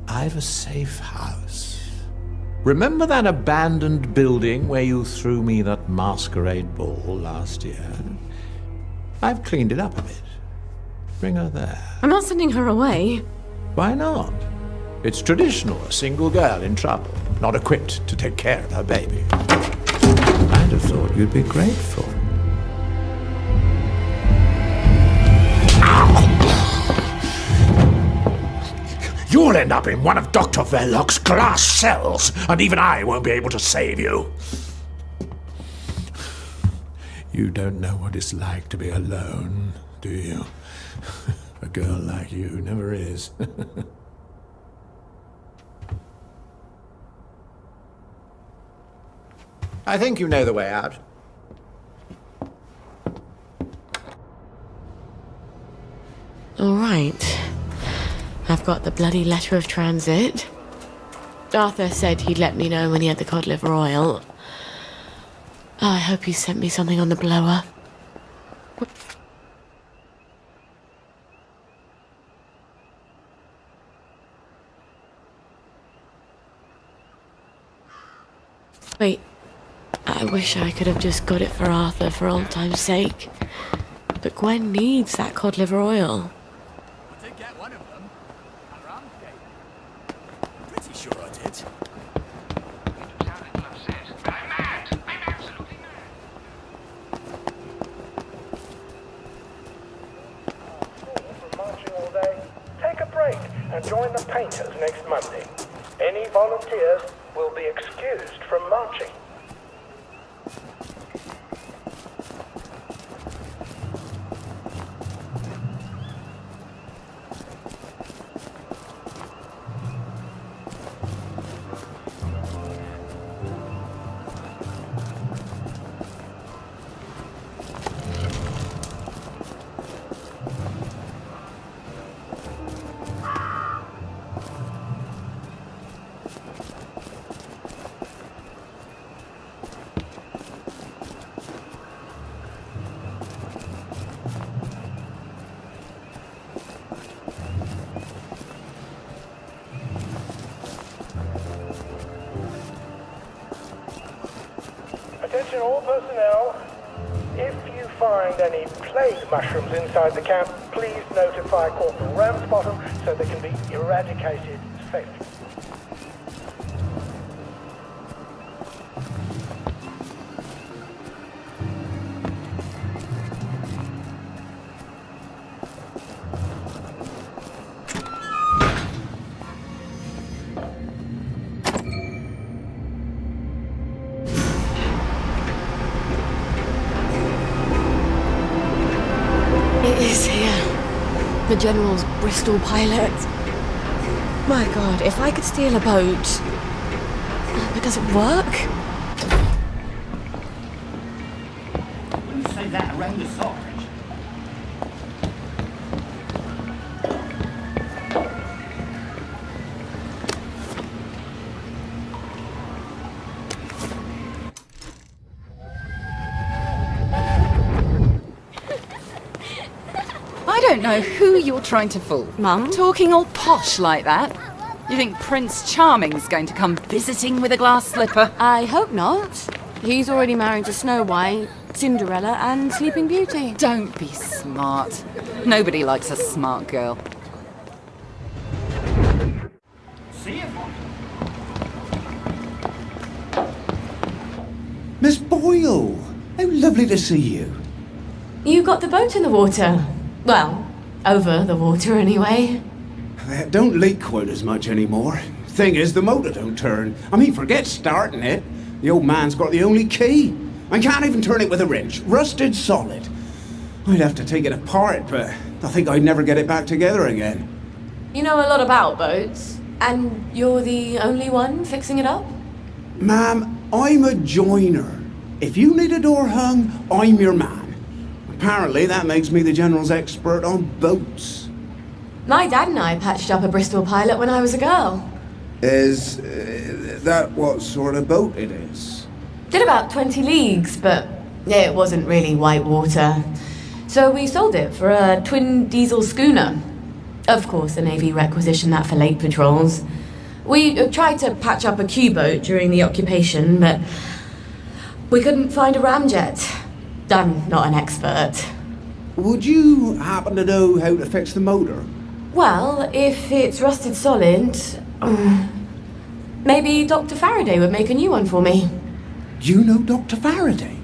I've a safe house. Remember that abandoned building where you threw me that masquerade ball last year? I've cleaned it up a bit. Bring her there. I'm not sending her away. Why not? It's traditional, a single girl in trouble, not equipped to take care of her baby. I'd have thought you'd be grateful. You'll end up in one of Dr. Verloc's glass cells, and even I won't be able to save you. You don't know what it's like to be alone, do you? A girl like you never is. I think you know the way out. right. I've got the bloody letter of transit. Arthur said he'd let me know when he had the cod liver oil. Oh, I hope he sent me something on the blower. Wait, I wish I could have just got it for Arthur for old time's sake. But Gwen needs that cod liver oil. I did get one of them. At Ramsgate. Pretty sure I did. Take a break and join the painters next Monday. Any volunteers will be excused from marching. Attention all personnel. If you find any plague mushrooms inside the camp, please notify Corporal Ramsbottom so they can be eradicated safely. It is here. The General's Bristol pilot. My God, if I could steal a boat. But does it work? Wouldn't say that around the Sarge. I don't know who you're trying to fool. Mum? Talking all posh like that. You think Prince Charming's going to come visiting with a glass slipper? I hope not. He's already married to Snow White, Cinderella, and Sleeping Beauty. Don't be smart. Nobody likes a smart girl. See you. Miss Boyle! How lovely to see you. You got the boat in the water. Well, over the water anyway. It don't leak quite as much anymore. Thing is, the motor don't turn. I mean, forget starting it. The old man's got the only key. I can't even turn it with a wrench. Rusted solid. I'd have to take it apart, but I think I'd never get it back together again. You know a lot about boats, and you're the only one fixing it up? Ma'am, I'm a joiner. If you need a door hung, I'm your man. Apparently, that makes me the General's expert on boats. My dad and I patched up a Bristol pilot when I was a girl. Is that what sort of boat it is? Did about 20 leagues, but it wasn't really white water. So we sold it for a twin diesel schooner. Of course, the Navy requisitioned that for lake patrols. We tried to patch up a Q-boat during the occupation, but we couldn't find a ramjet. I'm not an expert. Would you happen to know how to fix the motor? Well, if it's rusted solid, maybe Dr. Faraday would make a new one for me. You know Dr. Faraday?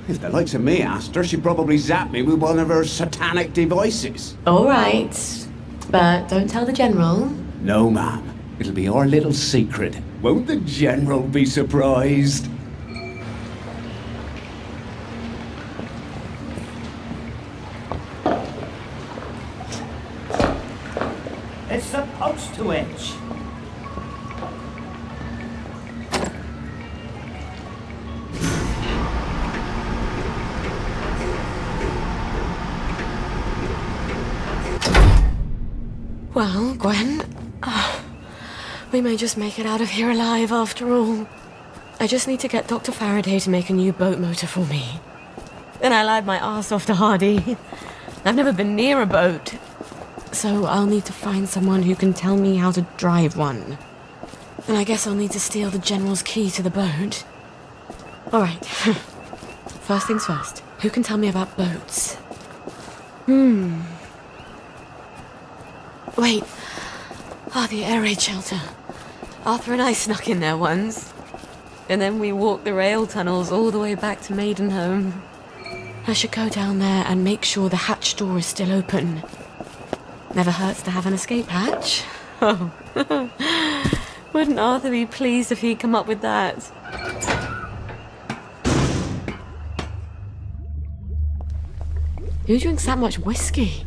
If the likes of me asked her, she'd probably zap me with one of her satanic devices. All right, but don't tell the General. No, ma'am. It'll be our little secret. Won't the General be surprised? It's supposed to edge. Well, Gwen, we may just make it out of here alive after all. I just need to get Dr. Faraday to make a new boat motor for me. Then I lied my arse off to Hardy. I've never been near a boat, so I'll need to find someone who can tell me how to drive one. And I guess I'll need to steal the General's key to the boat. All right. First things first. Who can tell me about boats? Wait. The air raid shelter. Arthur and I snuck in there once. And then we walked the rail tunnels all the way back to Maidenhome. I should go down there and make sure the hatch door is still open. Never hurts to have an escape hatch. Oh. Wouldn't Arthur be pleased if he'd come up with that? Who drinks that much whiskey?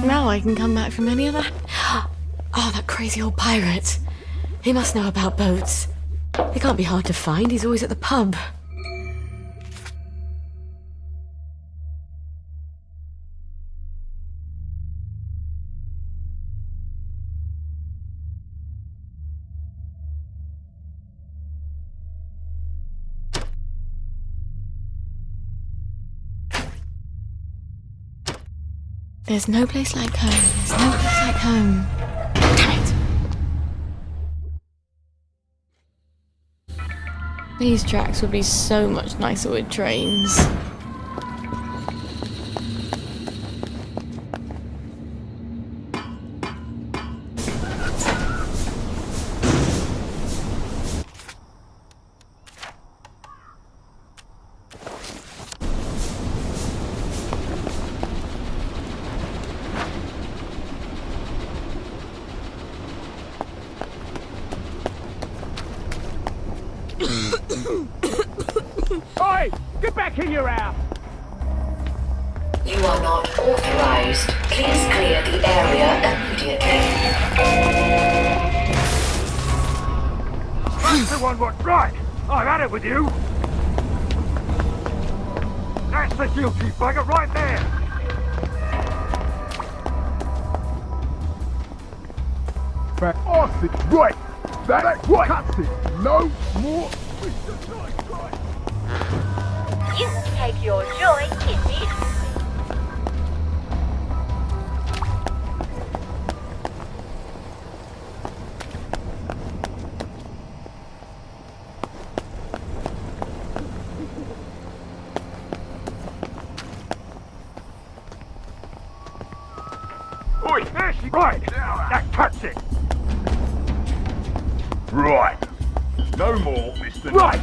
Now I can come back from any other... Oh, that crazy old pirate. He must know about boats. He can't be hard to find. He's always at the pub. There's no place like home. There's no place like home. Damn it. These tracks would be so much nicer with trains. Oi! Get back in your house! You are not authorized. Please clear the area immediately. That's the one what's right! I've had it with you! That's the guilty bugger right there! But Arthur's right! That's right! Cuts it! No more! You take your joy immediately. Oi, there she right! That cuts it! Right. No more, Mr. Right!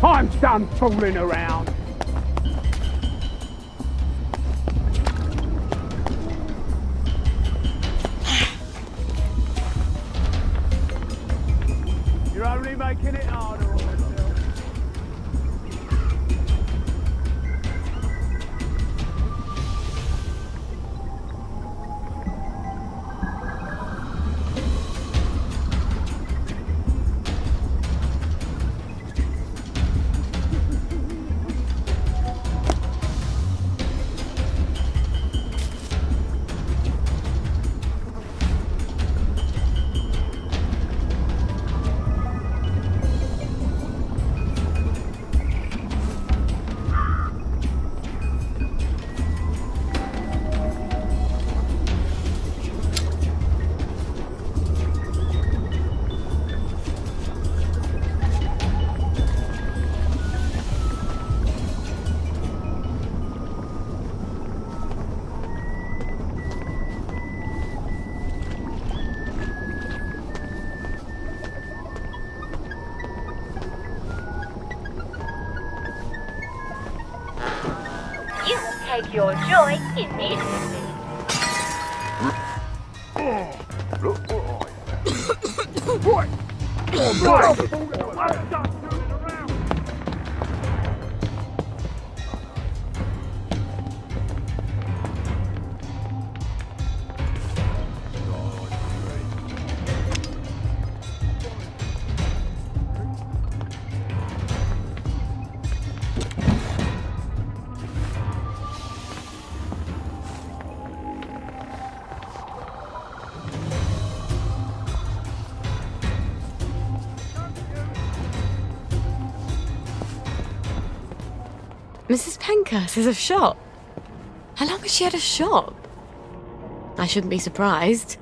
I'm done fooling around. You're only making it harder on yourself. You take your joy immediately. Right! Right! I'm done fooling around. Mrs. Penkhurst has a shop. How long has she had a shop? I shouldn't be surprised.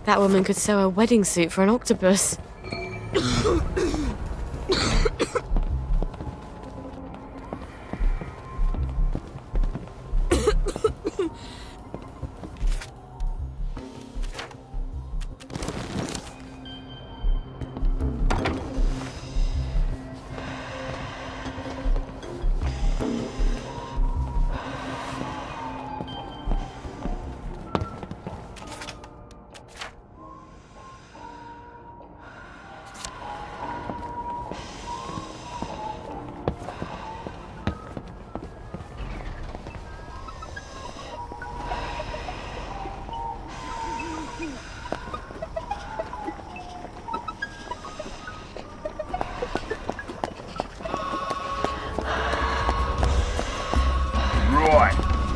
That woman could sew a wedding suit for an octopus. Right,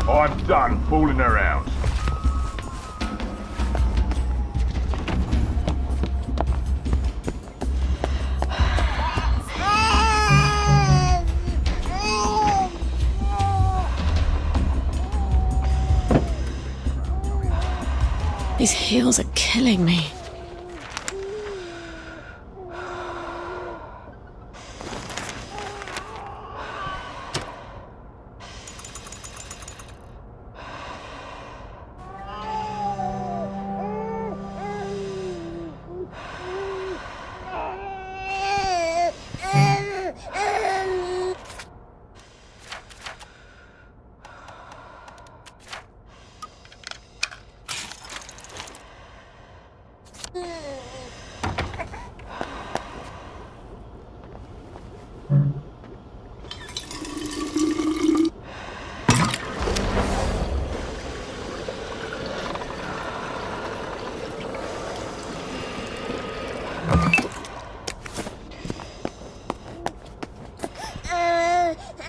I'm done fooling around. These heels are killing me.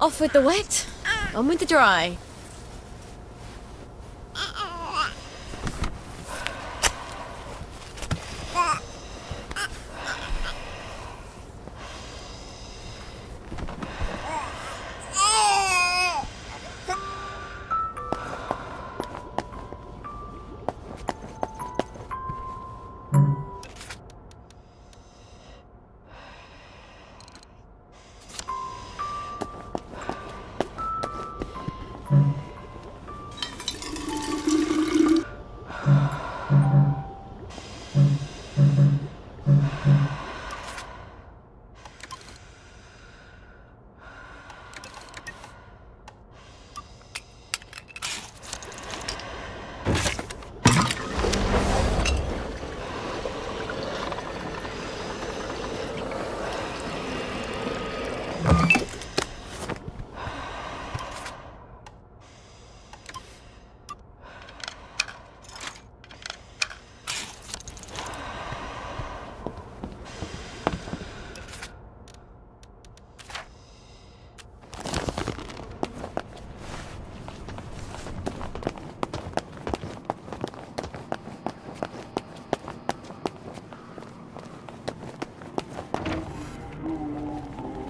Off with the wet, on with the dry.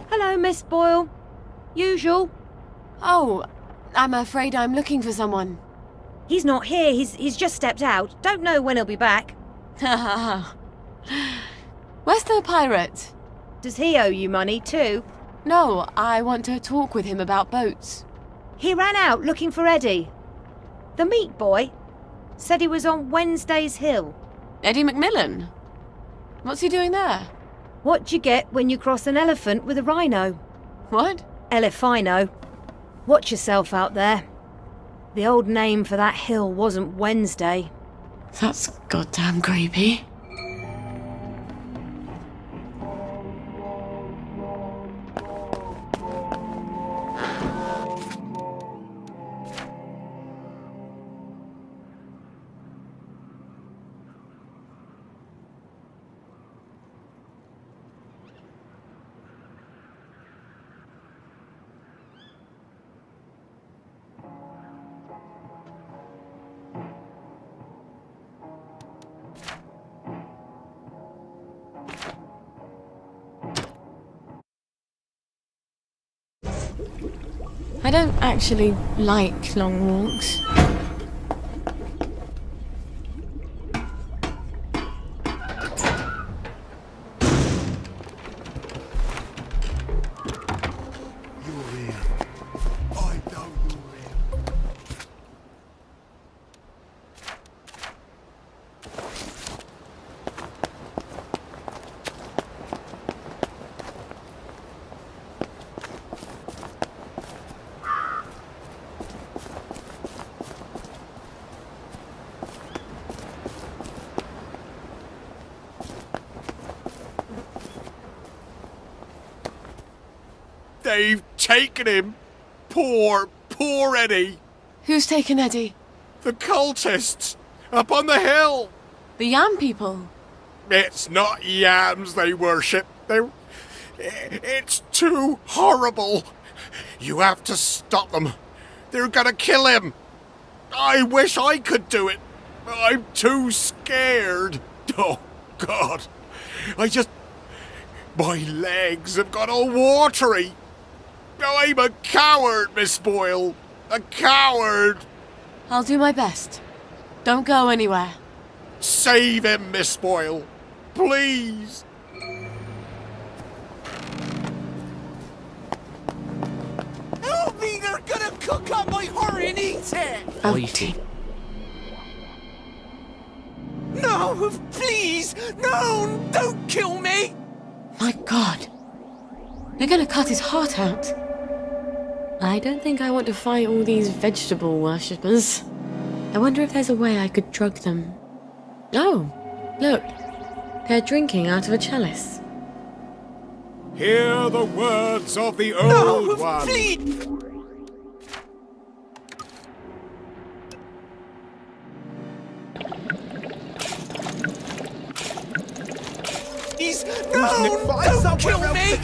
Hello, Miss Boyle. Usual. Oh, I'm afraid I'm looking for someone. He's not here. He's just stepped out. Don't know when he'll be back. Where's the pirate? Does he owe you money too? No, I want to talk with him about boats. He ran out looking for Eddie. The meat boy said he was on Wednesday's Hill. Eddie McMillan? What's he doing there? What do you get when you cross an elephant with a rhino? What? Elephino. Watch yourself out there. The old name for that hill wasn't Wednesday. That's goddamn creepy. I don't actually like long walks. They've taken him. Poor Eddie. Who's taken Eddie? The cultists up on the hill. The Yam people? It's not yams they worship. It's too horrible. You have to stop them. They're gonna kill him. I wish I could do it. I'm too scared. Oh, God. My legs have got all watery. I'm a coward, Miss Boyle. A coward. I'll do my best. Don't go anywhere. Save him, Miss Boyle. Please. Help me! They're gonna cook up my heart and eat it! Waiting. No, please! No! Don't kill me! My God. They're gonna cut his heart out. I don't think I want to fight all these vegetable worshippers. I wonder if there's a way I could drug them. Oh, look. They're drinking out of a chalice. Hear the words of the old one. Please! No! Don't kill me!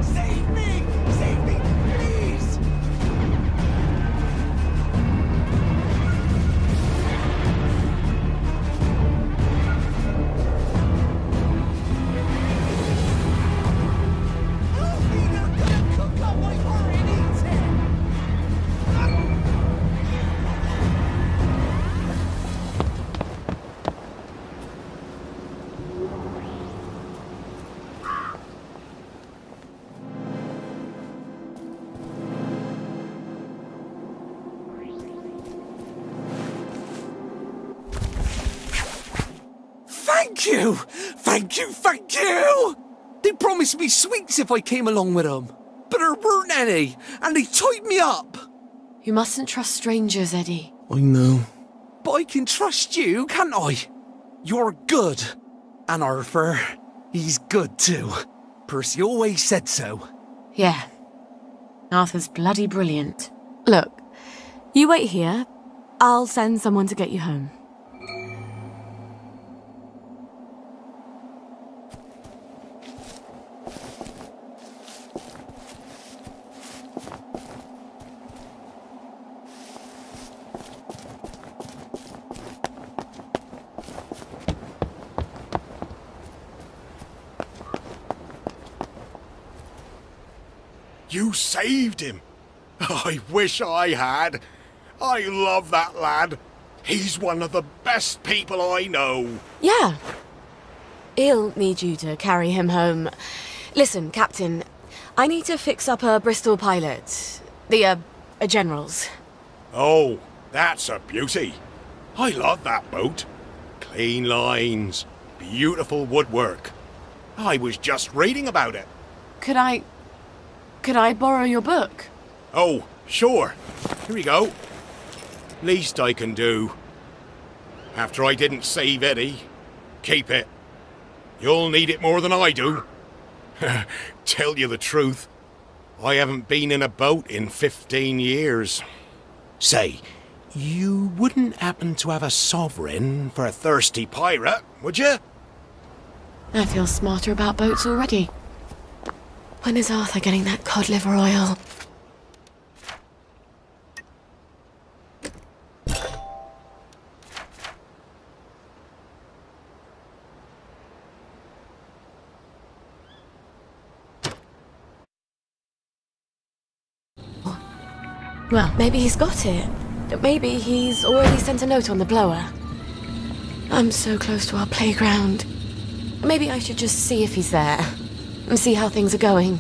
Save me! Save me, please! Thank you! Thank you, thank you! They promised me sweets if I came along with them. But there weren't any, and they tied me up. You mustn't trust strangers, Eddie. I know. But I can trust you, can't I? You're good. And Arthur, he's good too. Percy always said so. Yeah. Arthur's bloody brilliant. Look, you wait here. I'll send someone to get you home. You saved him. I wish I had. I love that lad. He's one of the best people I know. Yeah. He'll need you to carry him home. Listen, Captain, I need to fix up a Bristol pilot. The General's. Oh, that's a beauty. I love that boat. Clean lines, beautiful woodwork. I was just reading about it. Could I borrow your book? Oh, sure. Here we go. Least I can do. After I didn't save Eddie, keep it. You'll need it more than I do. Tell you the truth, I haven't been in a boat in 15 years. Say, you wouldn't happen to have a sovereign for a thirsty pirate, would you? I feel smarter about boats already. When is Arthur getting that cod liver oil? Well, maybe he's got it. Maybe he's already sent a note on the blower. I'm so close to our playground. Maybe I should just see if he's there. And see how things are going.